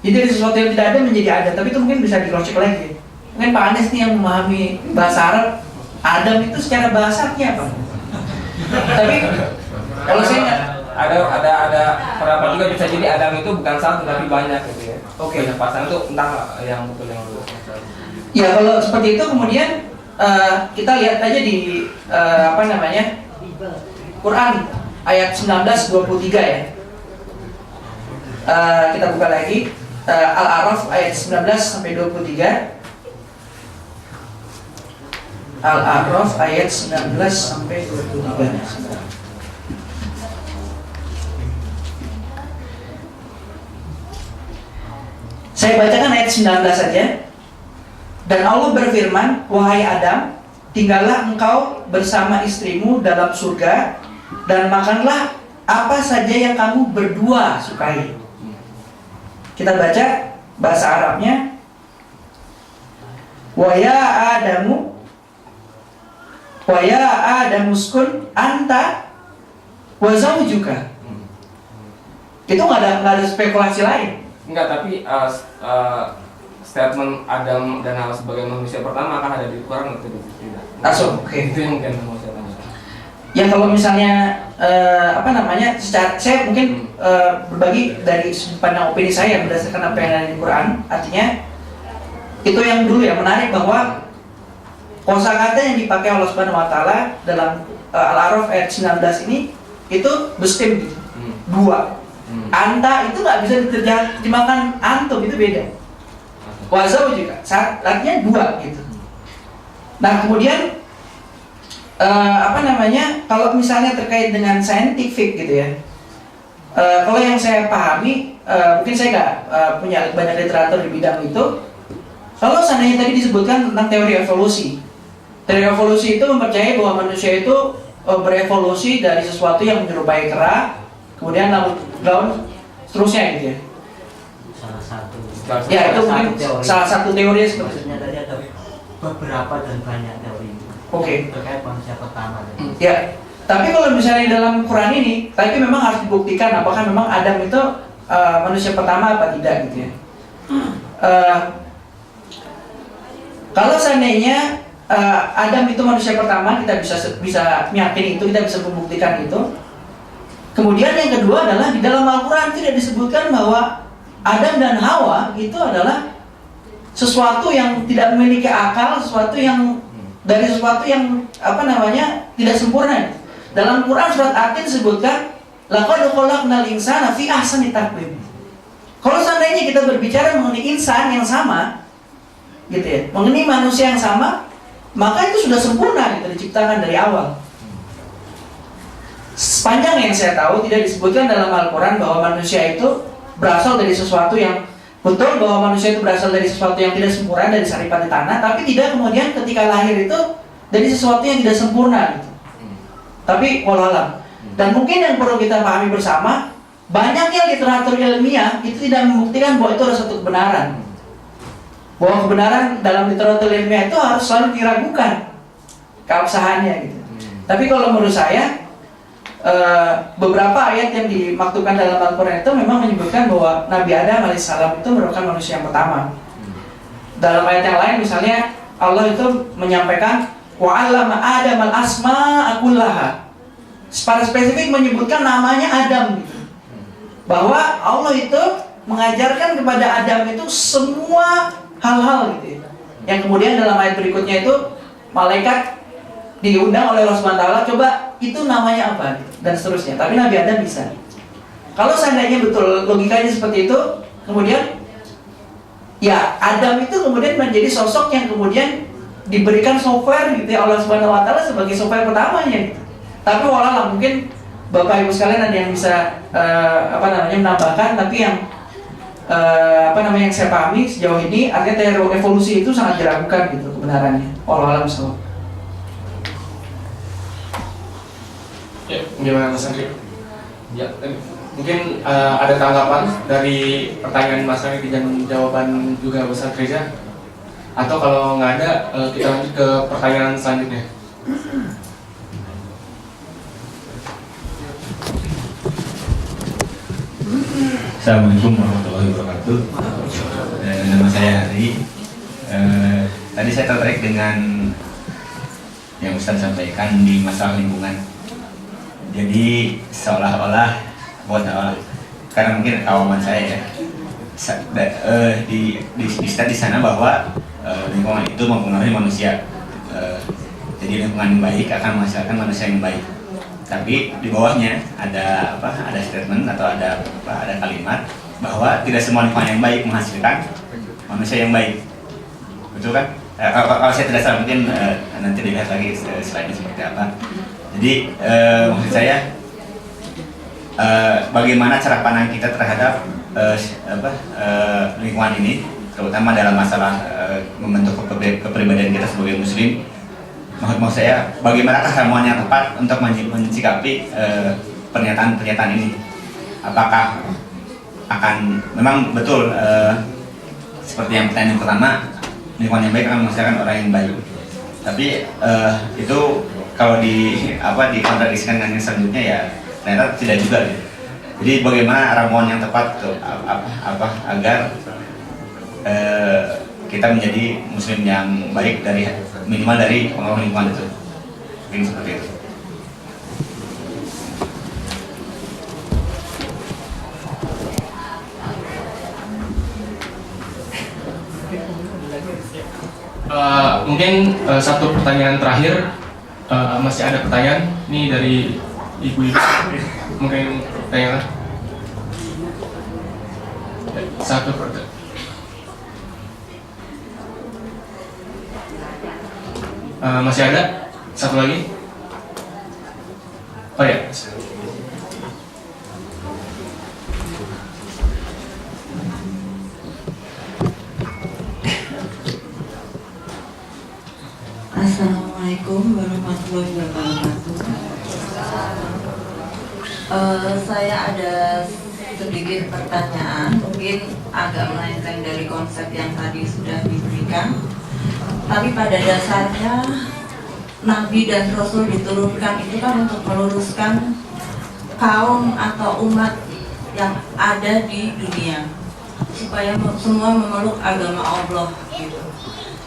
Jadi dari sesuatu yang tidak ada menjadi ada, tapi itu mungkin bisa di-cross-check lagi. Mungkin Pak Anies nih yang memahami bahasa Arab, Adam itu secara bahasanya apa? Tapi kalau saya nggak ada pendapat juga bisa jadi Adam itu bukan satu tapi banyak gitu ya. Oke. Banyak pasangan itu entah yang betul yang dulu. ya kalau seperti itu kemudian kita lihat aja di Quran ayat 19:23 ya. Kita buka lagi Al-A'raf ayat 19-23. Al-A'raf ayat 19-23. Saya bacakan ayat 19 saja. Dan Allah berfirman, wahai Adam, tinggallah engkau bersama istrimu dalam surga dan makanlah apa saja yang kamu berdua sukai. Kita baca bahasa Arabnya. Wa ya Adamu uskun anta wa zawjuka. Itu nggak ada spekulasi lain. Enggak, tapi statement Adam dan Hawa sebagai manusia pertama akan ada di Quran atau tidak? Langsung, oke. Itu yang mungkin mau saya tanyakan. Ya kalau misalnya saya mungkin berbagi dari sudut pandang opini saya berdasarkan apa yang ada di Quran. Artinya itu yang dulu ya menarik bahwa kosakata yang dipakai Allah Subhanahu Wa Taala dalam Al-A'raf ayat 19 ini itu bestim gitu, dua. Anta itu nggak bisa diterjemahkan antum, itu beda. Wazau juga, artinya dua gitu. Nah kemudian kalau misalnya terkait dengan scientific gitu ya, kalau yang saya pahami, mungkin saya nggak punya banyak literatur di bidang itu. Kalau seandainya tadi disebutkan tentang teori evolusi itu mempercayai bahwa manusia itu berevolusi dari sesuatu yang menyerupai kera, kemudian daun seterusnya gitu ya. Ya itu mungkin salah satu teori maksudnya tadi ada beberapa dan banyak teori. Oke. Terkait manusia pertama. Ya, tapi kalau misalnya dalam Quran ini, tapi memang harus dibuktikan apakah memang Adam itu manusia pertama apa tidak gitu ya. Kalau seandainya Adam itu manusia pertama, kita bisa meyakini itu, kita bisa membuktikan itu. Kemudian yang kedua adalah di dalam Al-Quran tidak disebutkan bahwa Adam dan Hawa itu adalah sesuatu yang tidak memiliki akal, sesuatu yang tidak sempurna. Dalam Quran surat At-Tin disebutkan laqad khalaqnal insana fi ahsani taqwim. Kalau seandainya kita berbicara mengenai insan yang sama gitu ya, mengenai manusia yang sama, maka itu sudah sempurna gitu, diciptakan dari awal. Sepanjang yang saya tahu tidak disebutkan dalam Al-Quran bahwa manusia itu berasal dari sesuatu yang betul, bahwa manusia itu berasal dari sesuatu yang tidak sempurna, dari saripan di tanah, tapi tidak kemudian ketika lahir itu dari sesuatu yang tidak sempurna gitu. Tapi wallahualam. Dan mungkin yang perlu kita pahami bersama, banyaknya literatur ilmiah itu tidak membuktikan bahwa itu adalah satu kebenaran. Bahwa kebenaran dalam literatur ilmiah itu harus selalu diragukan keabsahannya gitu. Tapi kalau menurut saya beberapa ayat yang dimaktubkan dalam Al-Quran itu memang menyebutkan bahwa Nabi Adam alaihissalam itu merupakan manusia yang pertama. Dalam ayat yang lain misalnya Allah itu menyampaikan wa'allama Adam al-asma'a kullaha. Secara spesifik menyebutkan namanya Adam gitu. Bahwa Allah itu mengajarkan kepada Adam itu semua hal-hal gitu ya. Yang kemudian dalam ayat berikutnya itu malaikat diundang oleh Allah Subhanahu wa taala, coba itu namanya apa dan seterusnya. Tapi Nabi Adam bisa. Kalau seandainya betul logikanya seperti itu, kemudian ya Adam itu kemudian menjadi sosok yang kemudian diberikan software gitu ya Allah Subhanahu wa taala sebagai software pertamanya gitu. Tapi walau mungkin Bapak Ibu sekalian ada yang bisa menambahkan, tapi yang yang saya pahami sejauh ini artinya teori evolusi itu sangat diragukan gitu kebenarannya. Wallahu a'lam bishawab. Ya, gimana Mas Andri? Ya, mungkin ada tanggapan dari pertanyaan Mas Andri dan jawaban juga Ustaz Reza? Atau kalau nggak ada, kita lanjut ke pertanyaan selanjutnya. Assalamualaikum warahmatullahi wabarakatuh. Nama saya Hari. Tadi saya tertarik dengan yang Ustaz sampaikan di masalah lingkungan. Jadi seolah-olah karena mungkin kawaman saya ya, di sana bahwa lingkungan itu mempengaruhi manusia. Jadi lingkungan yang baik akan menghasilkan manusia yang baik. Tapi di bawahnya ada statement atau ada kalimat bahwa tidak semua lingkungan yang baik menghasilkan manusia yang baik. Betul kan? Kalau saya tidak salah, mungkin nanti dilihat lagi slide-nya seperti apa. Jadi maksud saya bagaimana cara pandang kita terhadap lingkungan ini, terutama dalam masalah membentuk kepribadian kita sebagai muslim. Maksud saya, bagaimanakah ramuan yang tepat untuk menyikapi pernyataan-pernyataan ini? Apakah akan memang betul seperti yang pertanyaan pertama, lingkungan yang baik akan menghasilkan orang yang baik. Tapi itu kalau dikontradiksikan dengan yang selanjutnya ya ternyata tidak juga. Jadi bagaimana ramuan yang tepat tuh, agar kita menjadi muslim yang baik dari minimal dari pengaruh lingkungan itu. Mungkin seperti itu. Mungkin satu pertanyaan terakhir, masih ada pertanyaan ini dari ibu-ibu, mungkin pertanyaan satu pertanyaan. Masih ada satu lagi? Oh ya. Assalamualaikum warahmatullahi wabarakatuh. Saya ada sedikit pertanyaan, mungkin agak melenceng dari konsep yang tadi sudah diberikan. Tapi pada dasarnya Nabi dan Rasul diturunkan itu kan untuk meluruskan kaum atau umat yang ada di dunia, supaya semua memeluk agama Allah gitu.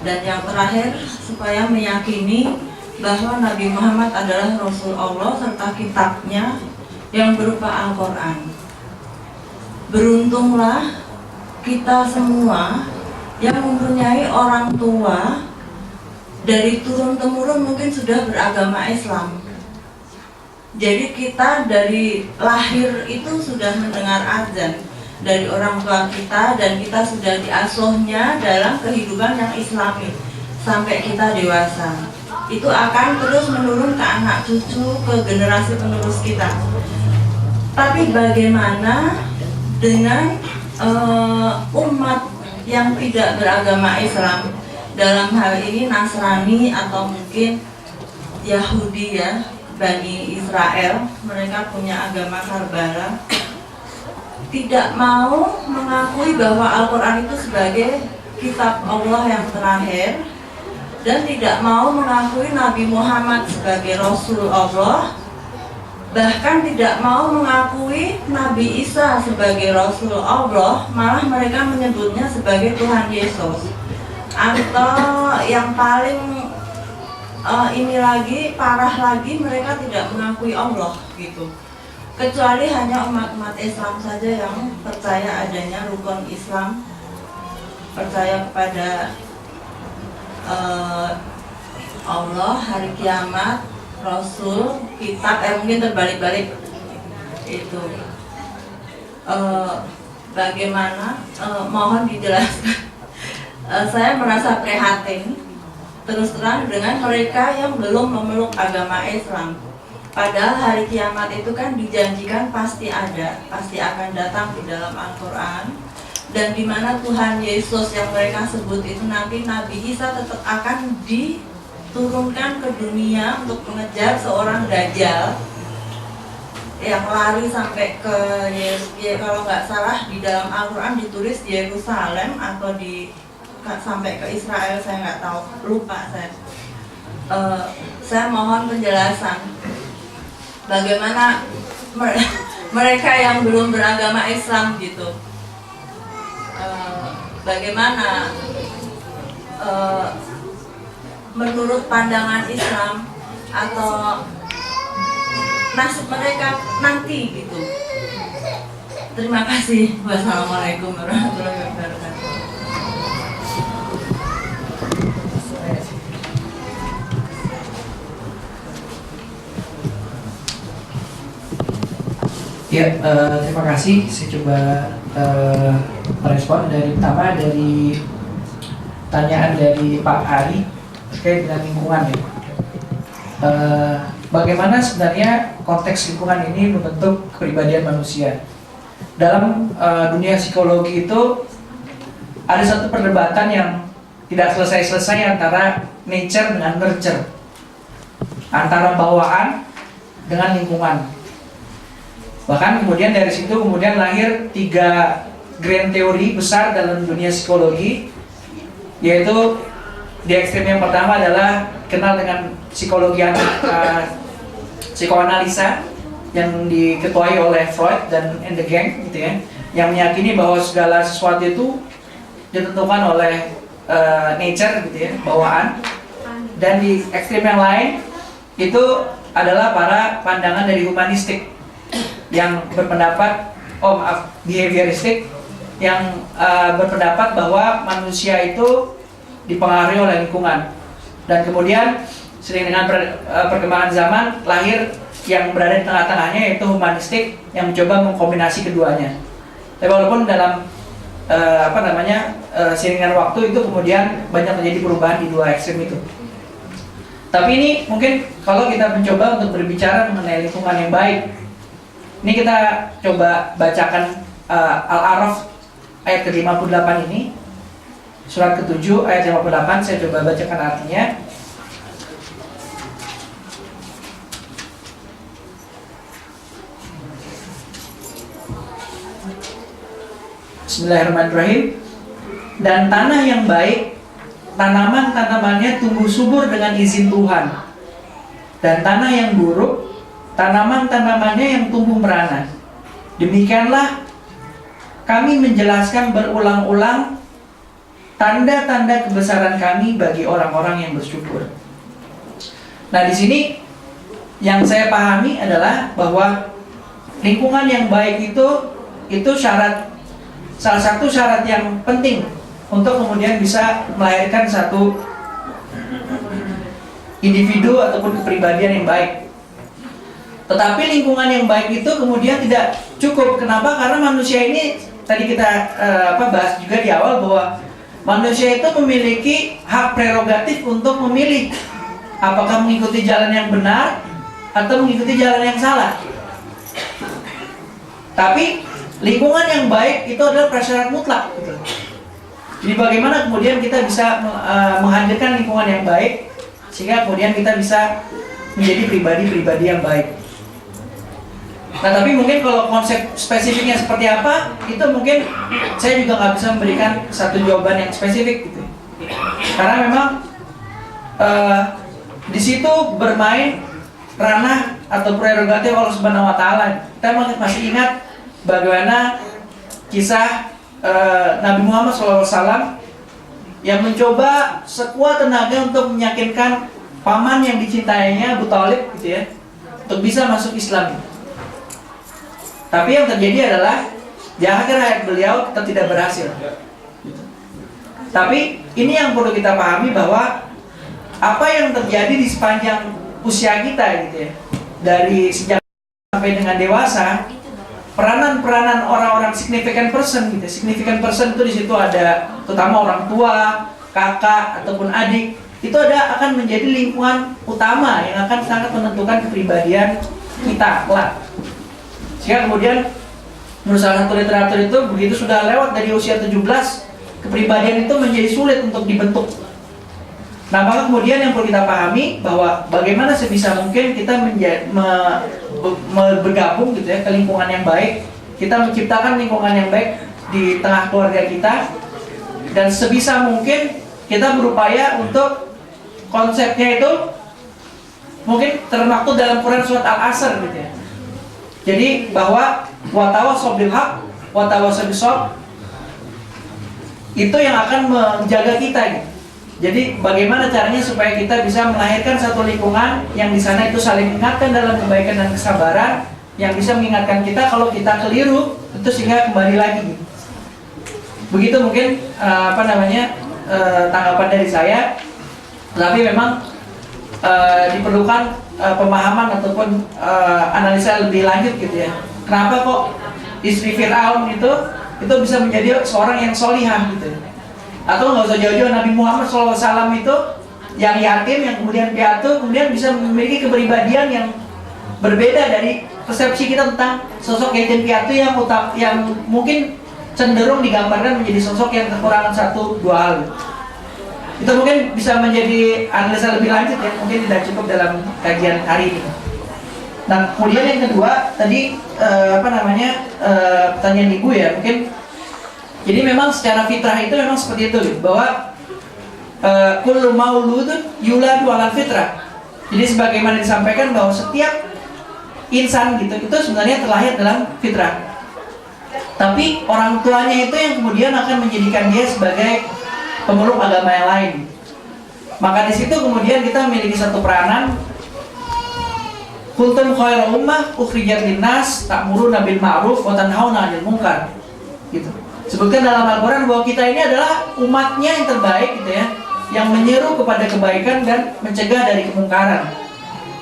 Dan yang terakhir, supaya meyakini bahwa Nabi Muhammad adalah Rasul Allah serta kitabnya yang berupa Al-Quran. Beruntunglah kita semua yang mempunyai orang tua dari turun-temurun mungkin sudah beragama Islam. Jadi kita dari lahir itu sudah mendengar azan dari orang tua kita, dan kita sudah diasuhnya dalam kehidupan yang islami sampai kita dewasa. Itu akan terus menurun ke anak cucu, ke generasi penerus kita. Tapi bagaimana dengan umat yang tidak beragama Islam, dalam hal ini Nasrani atau mungkin Yahudi ya, Bani Israel, mereka punya agama Karbala, tidak mau mengakui bahwa Al-Quran itu sebagai kitab Allah yang terakhir, dan tidak mau mengakui Nabi Muhammad sebagai Rasul Allah, bahkan tidak mau mengakui Nabi Isa sebagai Rasul Allah, malah mereka menyebutnya sebagai Tuhan Yesus. Atau yang paling ini lagi, parah lagi, mereka tidak mengakui Allah gitu. Kecuali hanya umat-umat Islam saja yang percaya adanya rukun Islam, percaya kepada Allah, hari kiamat, Rasul, kitab, mungkin terbalik-balik itu. Bagaimana? Mohon dijelaskan. Saya merasa prihatin terus terang dengan mereka yang belum memeluk agama Islam. Padahal hari kiamat itu kan dijanjikan pasti ada, pasti akan datang di dalam Al-Quran. Dan di mana Tuhan Yesus yang mereka sebut itu nanti Nabi Isa tetap akan diturunkan ke dunia untuk mengejar seorang dajjal yang lari sampai ke kalau nggak salah di dalam Al-Quran ditulis Yerusalem atau sampai ke Israel, saya nggak tahu, lupa saya. Saya mohon penjelasan bagaimana mereka yang belum beragama Islam gitu, bagaimana menurut pandangan Islam atau nasib mereka nanti gitu. Terima kasih. Wassalamualaikum warahmatullahi wabarakatuh. Ya, terima kasih. Saya coba merespon dari pertanyaan dari Pak Ari terkait dengan lingkungan ya. Bagaimana sebenarnya konteks lingkungan ini membentuk kepribadian manusia? Dalam dunia psikologi itu ada satu perdebatan yang tidak selesai-selesai antara nature dengan nurture, antara bawaan dengan lingkungan. Bahkan kemudian dari situ kemudian lahir 3 grand teori besar dalam dunia psikologi, yaitu di ekstrem yang pertama adalah kenal dengan psikologi psikoanalisa yang diketuai oleh Freud dan the gang gitu ya, yang meyakini bahwa segala sesuatu itu ditentukan oleh nature gitu ya, bawaan. Dan di ekstrem yang lain itu adalah para pandangan dari humanistik yang berpendapat, behavioristik yang berpendapat bahwa manusia itu dipengaruhi oleh lingkungan. Dan kemudian sering dengan perkembangan zaman lahir yang berada di tengah-tengahnya, yaitu humanistik yang mencoba mengkombinasi keduanya. Tapi walaupun dalam seiringan waktu itu kemudian banyak terjadi perubahan di 2 ekstrem itu. Tapi ini mungkin kalau kita mencoba untuk berbicara mengenai lingkungan yang baik, ini kita coba bacakan Al-A'raf ayat ke-58 ini, surat ke-7 ayat 58. Saya coba bacakan artinya. Bismillahirrahmanirrahim. Dan tanah yang baik, tanaman-tanamannya tumbuh subur dengan izin Tuhan. Dan tanah yang buruk, tanaman-tanamannya yang tumbuh merana. Demikianlah kami menjelaskan berulang-ulang tanda-tanda kebesaran kami bagi orang-orang yang bersyukur. Nah, di sini yang saya pahami adalah bahwa lingkungan yang baik itu salah satu syarat yang penting untuk kemudian bisa melahirkan satu individu ataupun kepribadian yang baik. Tetapi lingkungan yang baik itu kemudian tidak cukup. Kenapa? Karena manusia ini tadi kita bahas juga di awal bahwa manusia itu memiliki hak prerogatif untuk memilih apakah mengikuti jalan yang benar atau mengikuti jalan yang salah. Tapi lingkungan yang baik itu adalah prasyarat mutlak gitu. Jadi bagaimana kemudian kita bisa menghadirkan lingkungan yang baik sehingga kemudian kita bisa menjadi pribadi-pribadi yang baik. Nah, tapi mungkin kalau konsep spesifiknya seperti apa, itu mungkin saya juga nggak bisa memberikan satu jawaban yang spesifik gitu. Karena memang di situ bermain ranah atau prerogatif Allah Subhanahu Wa Taala. Kita masih ingat bagaimana kisah Nabi Muhammad SAW yang mencoba sekuat tenaga untuk meyakinkan paman yang dicintainya Abu Thalib gitu ya, untuk bisa masuk Islam. Tapi yang terjadi adalah di akhir hayat beliau tetap tidak berhasil. Tapi ini yang perlu kita pahami bahwa apa yang terjadi di sepanjang usia kita gitu ya, dari sejak sampai dengan dewasa, peranan-peranan orang-orang significant person gitu. Significant person itu di situ ada terutama orang tua, kakak ataupun adik. Itu akan menjadi lingkungan utama yang akan sangat menentukan kepribadian kita kelak. Sehingga kemudian menurut salah satu literatur itu, begitu sudah lewat dari usia 17, kepribadian itu menjadi sulit untuk dibentuk. Nah, maka kemudian yang perlu kita pahami bahwa bagaimana sebisa mungkin kita bergabung gitu ya ke lingkungan yang baik, kita menciptakan lingkungan yang baik di tengah keluarga kita, dan sebisa mungkin kita berupaya untuk konsepnya itu mungkin termaktub dalam Quran surat Al-Asr gitu ya. Jadi bahwa watawassaw bil haq watawassaw bis sabr itu yang akan menjaga kita gitu. Jadi bagaimana caranya supaya kita bisa melahirkan satu lingkungan yang di sana itu saling mengingatkan dalam kebaikan dan kesabaran, yang bisa mengingatkan kita kalau kita keliru itu sehingga kembali lagi. Begitu mungkin tanggapan dari saya. Tapi memang diperlukan pemahaman ataupun analisa lebih lanjut gitu ya. Kenapa kok istri Fir'aun itu bisa menjadi seorang yang solihah gitu ya? Atau nggak usah jauh-jauh, Nabi Muhammad SAW itu yang yatim, yang kemudian piatu, kemudian bisa memiliki kepribadian yang berbeda dari persepsi kita tentang sosok yatim piatu yang mungkin cenderung digambarkan menjadi sosok yang kekurangan 1-2 hal. Itu mungkin bisa menjadi analisa lebih lanjut ya, mungkin tidak cukup dalam kajian hari ini. Nah, kemudian yang kedua tadi pertanyaan ibu ya, mungkin jadi memang secara fitrah itu memang seperti itu gitu, bahwa kullu mauludun yuladu ala fitrah. Jadi sebagaimana disampaikan bahwa setiap insan gitu itu sebenarnya terlahir dalam fitrah. Tapi orang tuanya itu yang kemudian akan menjadikan dia sebagai pemeluk agama yang lain. Maka di situ kemudian kita memiliki satu peranan. Kuntum khairu ummah ukhrijat linnas ta'muruna bil ma'ruf wa tanhauna 'anil munkar. Gitu. Sebutkan dalam Al-Quran bahwa kita ini adalah umatnya yang terbaik gitu ya, yang menyeru kepada kebaikan dan mencegah dari kemungkaran.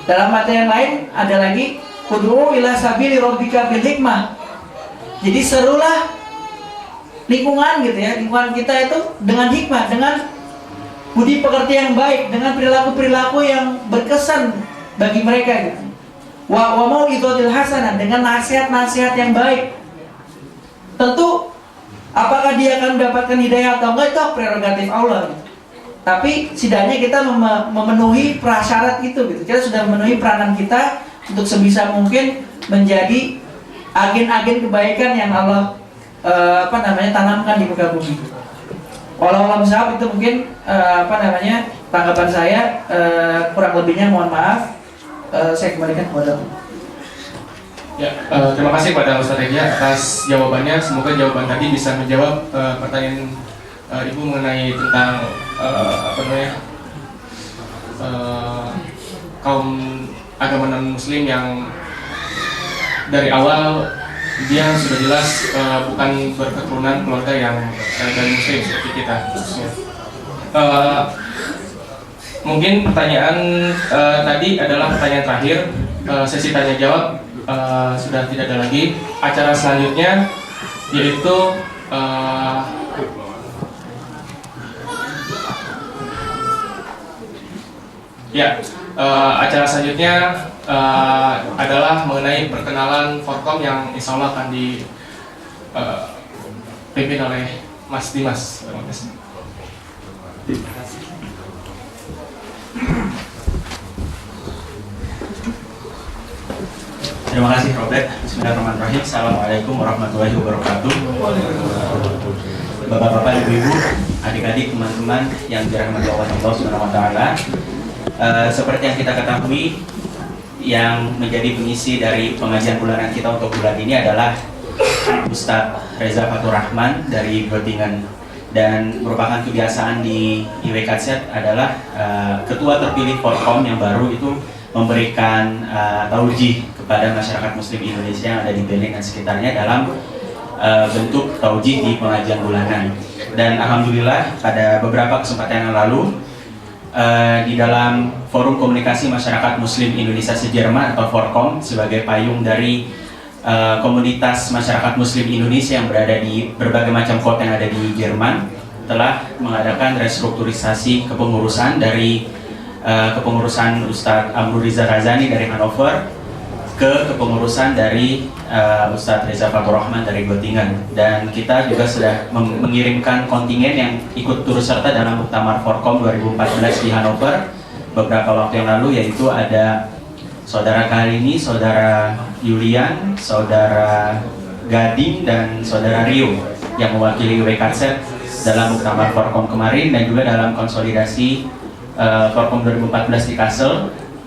Dalam ayat yang lain ada lagi ud'u ila sabili rabbika bil hikmah. Jadi serulah lingkungan gitu ya, lingkungan kita itu dengan hikmah, dengan budi pekerti yang baik, dengan perilaku-perilaku yang berkesan bagi mereka gitu. Wa mau'izatil hasanah, dengan nasihat-nasihat yang baik. Tentu apakah dia akan mendapatkan hidayah atau enggak itu prerogatif Allah gitu. Tapi setidaknya kita memenuhi prasyarat itu gitu. Kita sudah memenuhi peranan kita untuk sebisa mungkin menjadi agen-agen kebaikan yang Allah tanamkan di muka bumi. Walau alam sahab itu mungkin tanggapan saya, kurang lebihnya mohon maaf. Saya kembalikan kepada Ya, terima kasih pada Ustaz Reja atas jawabannya. Semoga jawaban tadi bisa menjawab pertanyaan Ibu mengenai tentang kaum agama non-Muslim yang dari awal dia sudah jelas bukan berketurunan keluarga yang dari Muslim seperti kita khususnya. Mungkin pertanyaan tadi adalah pertanyaan terakhir. Sesi tanya jawab sudah tidak ada lagi. Acara selanjutnya yaitu acara selanjutnya adalah mengenai perkenalan Forkom yang insya Allah akan dipimpin oleh Mas Dimas. Terima kasih Robert. Bismillahirrahmanirrahim. Assalamualaikum warahmatullahi wabarakatuh. Bapak-bapak, ibu-ibu, adik-adik, teman-teman yang dirahmati Allah Subhanahu wa taala. Seperti yang kita ketahui, yang menjadi pengisi dari pengajian bulanan kita untuk bulan ini adalah Ustadz Reza Fatur Rahman dari Göttingen, dan merupakan kebiasaan di IWKZ adalah ketua terpilih Forkom yang baru itu memberikan taujih kepada masyarakat Muslim Indonesia yang ada di Berlin dan sekitarnya dalam bentuk taujih di pengajian bulanan. Dan alhamdulillah pada beberapa kesempatan yang lalu di dalam Forum Komunikasi Masyarakat Muslim Indonesia se-Jerman atau Forkom sebagai payung dari komunitas masyarakat Muslim Indonesia yang berada di berbagai macam kota yang ada di Jerman telah mengadakan restrukturisasi kepengurusan dari kepengurusan Ustadz Amrul Rizal Razani dari Hannover ke kepengurusan dari Ustadz Reza Fatur Rahman dari Göttingen, dan kita juga sudah mengirimkan kontingen yang ikut turut serta dalam Muktamar Forkom 2014 di Hannover beberapa waktu yang lalu, yaitu ada Saudara Karini, Saudara Yulian, Saudara Gading, dan Saudara Rio yang mewakili WKZ dalam Muktamar Forkom kemarin, dan juga dalam konsolidasi Forkom 2014 di Kassel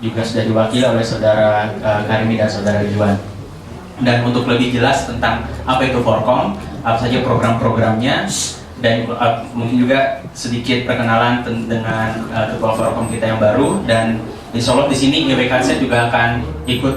juga sudah diwakili oleh Saudara Karini dan Saudara Juan. Dan untuk lebih jelas tentang apa itu Forkom, apa saja program-programnya, dan mungkin juga sedikit perkenalan dengan ketua Forkom kita yang baru, dan insya Allah di sini IWKZ juga akan ikut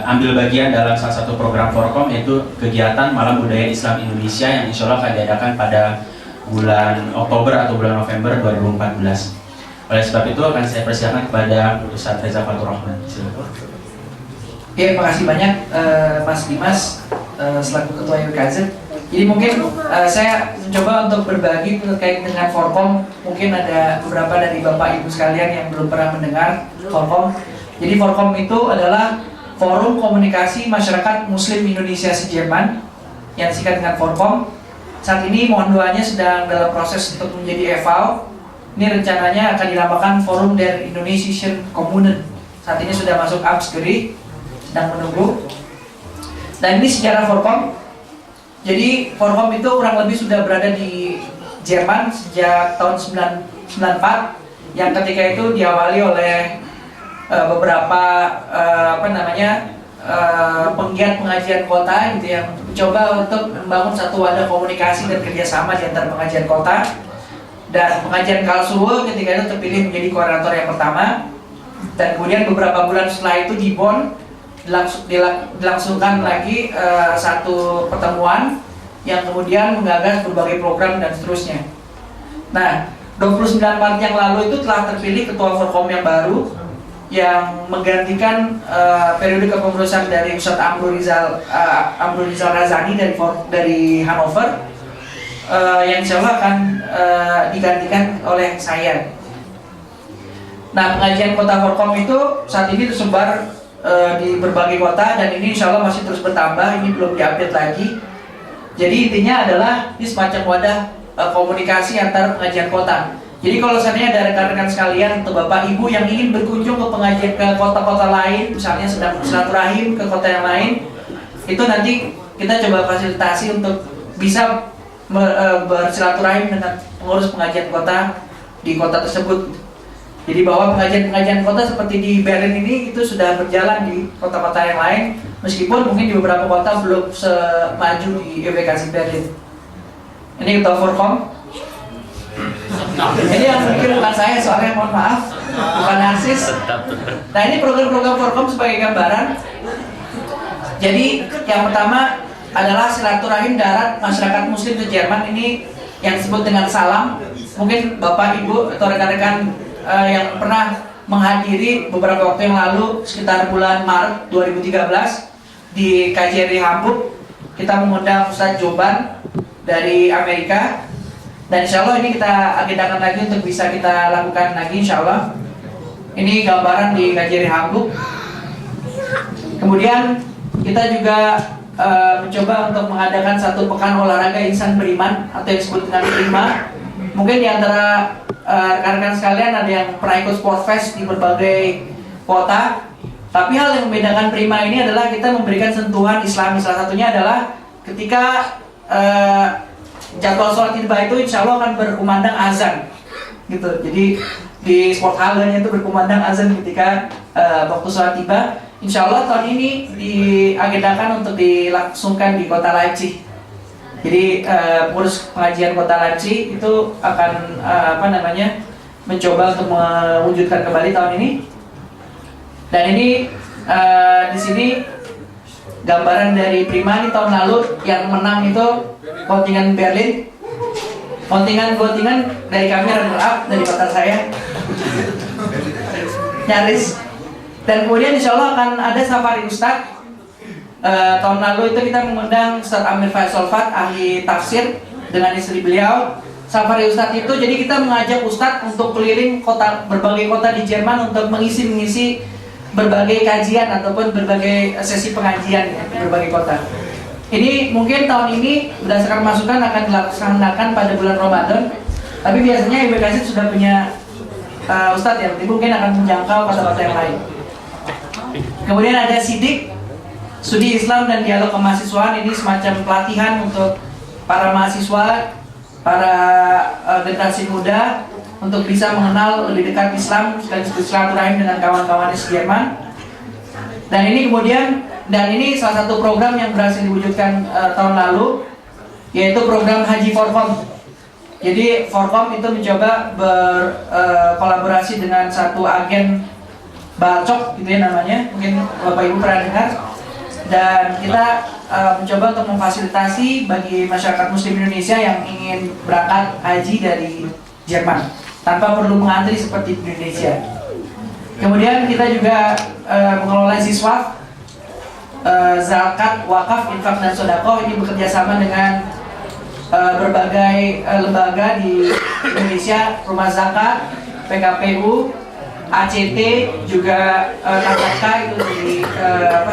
ambil bagian dalam salah satu program Forkom, yaitu kegiatan Malam Budaya Islam Indonesia yang insya Allah akan diadakan pada bulan Oktober atau bulan November 2014. Oleh sebab itu akan saya persilakan kepada Ustadz Reza Fatur Rahman. Silakan. Ya, terima kasih banyak Mas Dimas selaku Ketua IWKZ. Jadi mungkin saya mencoba untuk berbagi terkait dengan Forkom. Mungkin ada beberapa dari Bapak Ibu sekalian yang belum pernah mendengar Forkom. Jadi Forkom itu adalah Forum Komunikasi Masyarakat Muslim Indonesia se-Jerman yang disingkat dengan Forkom. Saat ini mohon doanya sedang dalam proses untuk menjadi eval. Ini rencananya akan dinamakan Forum der Indonesischen Kommunen. Saat ini sudah masuk Amtsgericht, sedang menunggu. Dan ini sejarah Forkom. Jadi Forkom itu kurang lebih sudah berada di Jerman sejak tahun 1994, yang ketika itu diawali oleh beberapa penggiat pengajian kota gitu, yang mencoba untuk membangun satu wadah komunikasi dan kerjasama di antara pengajian kota. Dan pengajian Karlsruhe ketika itu terpilih menjadi koordinator yang pertama, dan kemudian beberapa bulan setelah itu di Bonn dilangsungkan lagi satu pertemuan yang kemudian menggagas berbagai program dan seterusnya. Nah, 29 Maret yang lalu itu telah terpilih ketua Forkom yang baru yang menggantikan periode kepengurusan dari Ustadz Amrul Rizal Razani dari Hannover, yang insya Allah akan digantikan oleh saya. Nah, pengajian kota Forkom itu saat ini tersebar di berbagai kota, dan ini insya Allah masih terus bertambah. Ini belum diupdate lagi. Jadi intinya adalah ini semacam wadah komunikasi antar pengajian kota. Jadi kalau seandainya ada rekan-rekan sekalian atau Bapak Ibu yang ingin berkunjung ke pengajian ke kota-kota lain, misalnya sedang silaturahim ke kota yang lain, itu nanti kita coba fasilitasi untuk bisa bersilaturahim dengan pengurus pengajian kota di kota tersebut. Jadi bahwa pengajian kota seperti di Berlin ini itu sudah berjalan di kota-kota yang lain, meskipun mungkin di beberapa kota belum semaju di IWKZ Berlin. Ini Ketua Forkom. Ini yang mungkin bukan saya, soalnya mohon maaf, bukan narsis. Nah, ini program-program Forkom sebagai gambaran. Jadi yang pertama adalah silaturahim darat masyarakat Muslim di Jerman, ini yang disebut dengan salam. Mungkin Bapak Ibu atau rekan-rekan yang pernah menghadiri beberapa waktu yang lalu sekitar bulan Maret 2013 di KJRI Hamburg, kita mengundang Ustadz Joban dari Amerika, dan insya Allah ini kita agendakan lagi untuk bisa kita lakukan lagi insya Allah. Ini gambaran di KJRI Hamburg. Kemudian kita juga mencoba untuk mengadakan satu pekan olahraga insan beriman atau yang disebut dengan Prima. Mungkin di antara rekan-rekan sekalian ada yang pernah ikut Sport Fest di berbagai kota. Tapi hal yang membedakan Prima ini adalah kita memberikan sentuhan Islami. Salah satunya adalah ketika jadwal sholat tiba itu insya Allah akan berkumandang azan gitu. Jadi di sport hall-nya itu berkumandang azan ketika waktu sholat tiba. Insya Allah tahun ini diagendakan untuk dilangsungkan di kota Leipzig. Jadi pengurus pengajian kota Leipzig itu akan mencoba untuk mewujudkan kembali tahun ini. Dan ini di sini gambaran dari Prima. Ini tahun lalu yang menang itu kontingen Berlin. Kontingen dari kami runner up dari kota saya. Nyaris. Dan kemudian insya Allah akan ada safari Ustadz. Tahun lalu itu kita mengundang Ustadz Amir Faisal Fat, ahli tafsir, dengan istri beliau. Safari Ustadz itu jadi kita mengajak Ustadz untuk keliling kota, berbagai kota di Jerman untuk mengisi berbagai kajian ataupun berbagai sesi pengajian ya, di berbagai kota. Ini mungkin tahun ini berdasarkan masukan akan dilaksanakan pada bulan Ramadan. Tapi biasanya IBKZ sudah punya Ustadz ya, jadi mungkin akan menjangkau kota-kota yang lain. Kemudian ada SIDIQ, Studi Islam dan Dialog Kemahasiswaan. Ini semacam pelatihan untuk para mahasiswa, para generasi muda untuk bisa mengenal lebih dekat Islam sekaligus bersilaturahim dengan kawan-kawannya di Jerman. Dan ini kemudian, dan ini salah satu program yang berhasil diwujudkan tahun lalu, yaitu program Haji Forkom. Jadi Forkom itu mencoba berkolaborasi dengan satu agen Balcok gitu ya namanya, mungkin Bapak Ibu pernah dengar. Dan kita mencoba untuk memfasilitasi bagi masyarakat Muslim Indonesia yang ingin berangkat haji dari Jerman tanpa perlu mengantri seperti di Indonesia. Kemudian kita juga mengelola siswa, zakat, wakaf, infak dan sodako. Ini bekerja sama dengan berbagai lembaga di Indonesia, Rumah Zakat, PKPU, ACT, juga KKK itu di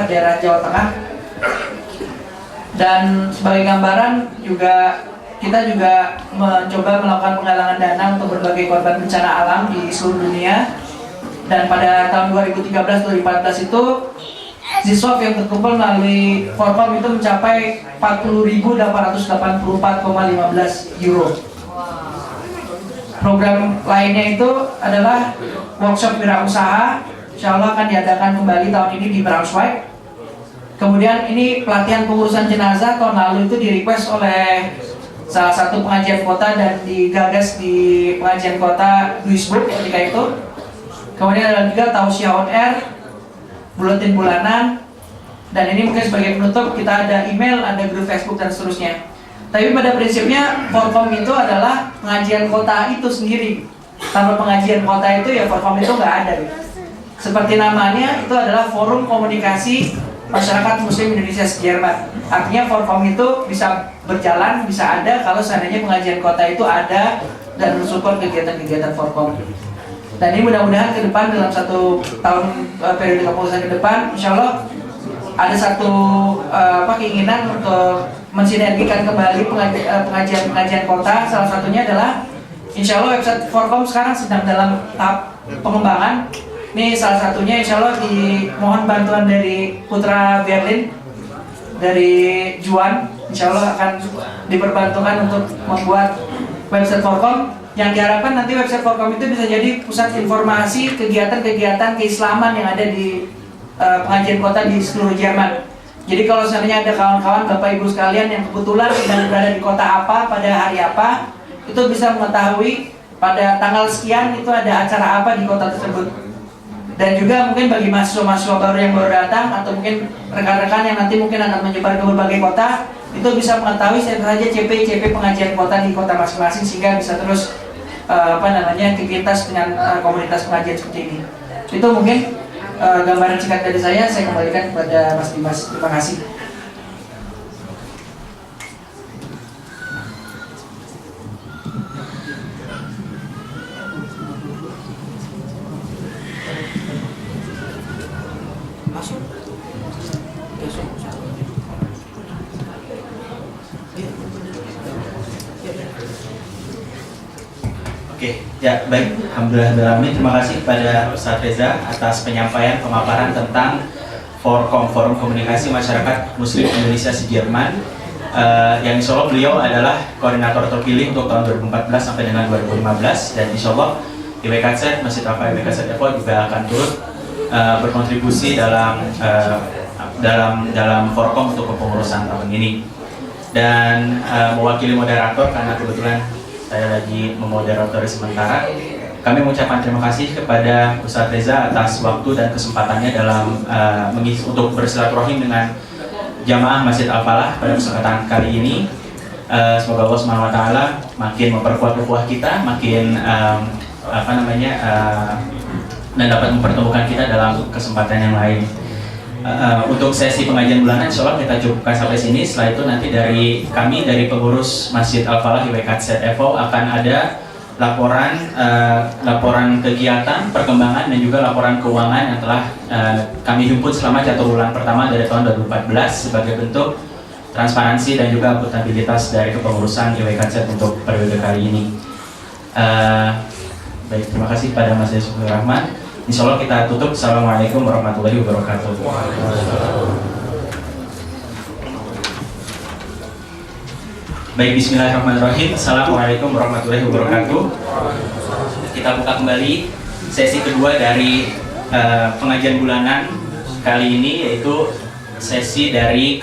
daerah Jawa Tengah. Dan sebagai gambaran juga kita juga mencoba melakukan penggalangan dana untuk berbagai korban bencana alam di seluruh dunia. Dan pada tahun 2013-2014 itu siswa yang terkumpul melalui Forkom itu mencapai 40.884,15 euro. Program lainnya itu adalah workshop wirausaha, insya Allah akan diadakan kembali tahun ini di Braunschweig. Kemudian ini pelatihan pengurusan jenazah, tahun lalu itu di-request oleh salah satu pengajian kota dan digagas di pengajian kota Duisburg ketika itu. Kemudian ada juga tausiah on air, buletin bulanan, dan ini mungkin sebagai penutup kita ada email, ada grup Facebook dan seterusnya. Tapi pada prinsipnya Forkom itu adalah pengajian kota itu sendiri. Tanpa pengajian kota itu ya Forkom itu nggak ada. Seperti namanya itu adalah forum komunikasi masyarakat Muslim Indonesia Jerman. Artinya Forkom itu bisa berjalan, bisa ada kalau seandainya pengajian kota itu ada dan mensupport kegiatan-kegiatan Forkom. Dan ini mudah-mudahan ke depan dalam satu tahun periode kepengurusan ke depan, insya Allah ada satu keinginan untuk mensinergikan kembali pengajian kota. Salah satunya adalah insya Allah website Forkom sekarang sedang dalam tahap pengembangan. Ini salah satunya insya Allah dimohon bantuan dari Putra Berlin, dari Juan. Insya Allah akan diperbantukan untuk membuat website Forkom, yang diharapkan nanti website Forkom itu bisa jadi pusat informasi kegiatan-kegiatan keislaman yang ada di pengajian kota di seluruh Jerman. Jadi kalau seandainya ada kawan-kawan Bapak Ibu sekalian yang kebetulan sedang berada di kota apa pada hari apa, itu bisa mengetahui pada tanggal sekian itu ada acara apa di kota tersebut. Dan juga mungkin bagi mahasiswa-mahasiswa baru yang baru datang atau mungkin rekan-rekan yang nanti mungkin akan menyebar ke berbagai kota, itu bisa mengetahui siapa saja CP pengajian kota di kota masing-masing sehingga bisa terus aktivitas dengan komunitas pengajian seperti ini. Itu mungkin gambaran singkat dari saya kembalikan kepada Mas Dimas. Terima kasih. Oke, ya baik. Alhamdulillah, terima kasih kepada Ustadz Reza atas penyampaian pemaparan tentang Forkom, Forum Komunikasi Masyarakat Muslim Indonesia Jerman. Yang insya Allah beliau adalah koordinator terpilih untuk tahun 2014 sampai dengan 2015, dan insya Allah IBKZ, Masjid Al-Falah IBKZ Depok juga akan turut berkontribusi dalam Forkom untuk kepengurusan tahun ini. Dan mewakili moderator, karena kebetulan saya lagi memoderatori sementara, kami mengucapkan terima kasih kepada Ustadz Reza atas waktu dan kesempatannya dalam untuk bersilaturahim dengan jamaah Masjid Al-Falah pada kesempatan kali ini. Semoga Allah SWT makin memperkuat ukhuwah kita, makin dan dapat mempertemukan kita dalam kesempatan yang lain. Untuk sesi pengajian bulanan insya Allah kita cukupkan sampai sini. Setelah itu nanti dari kami, dari pengurus Masjid Al-Falah IWKZ FO akan ada laporan kegiatan, perkembangan dan juga laporan keuangan yang telah kami himpun selama catur bulan pertama dari tahun 2014 sebagai bentuk transparansi dan juga akuntabilitas dari kepengurusan IWKZ untuk periode kali ini. Baik, terima kasih pada Mas Yusuf Rahman. Insya Allah kita tutup. Assalamualaikum warahmatullahi wabarakatuh. Baik, bismillahirrahmanirrahim. Assalamualaikum warahmatullahi wabarakatuh. Kita buka kembali sesi kedua dari pengajian bulanan kali ini, yaitu sesi dari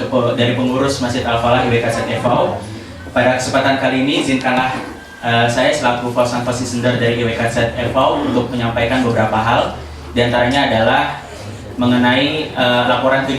pengurus Masjid Al-Falah IWKZ FO. Pada kesempatan kali ini izinkanlah saya selaku Fauzan Fasisender dari IWKZ FO untuk menyampaikan beberapa hal. Di antaranya adalah mengenai laporan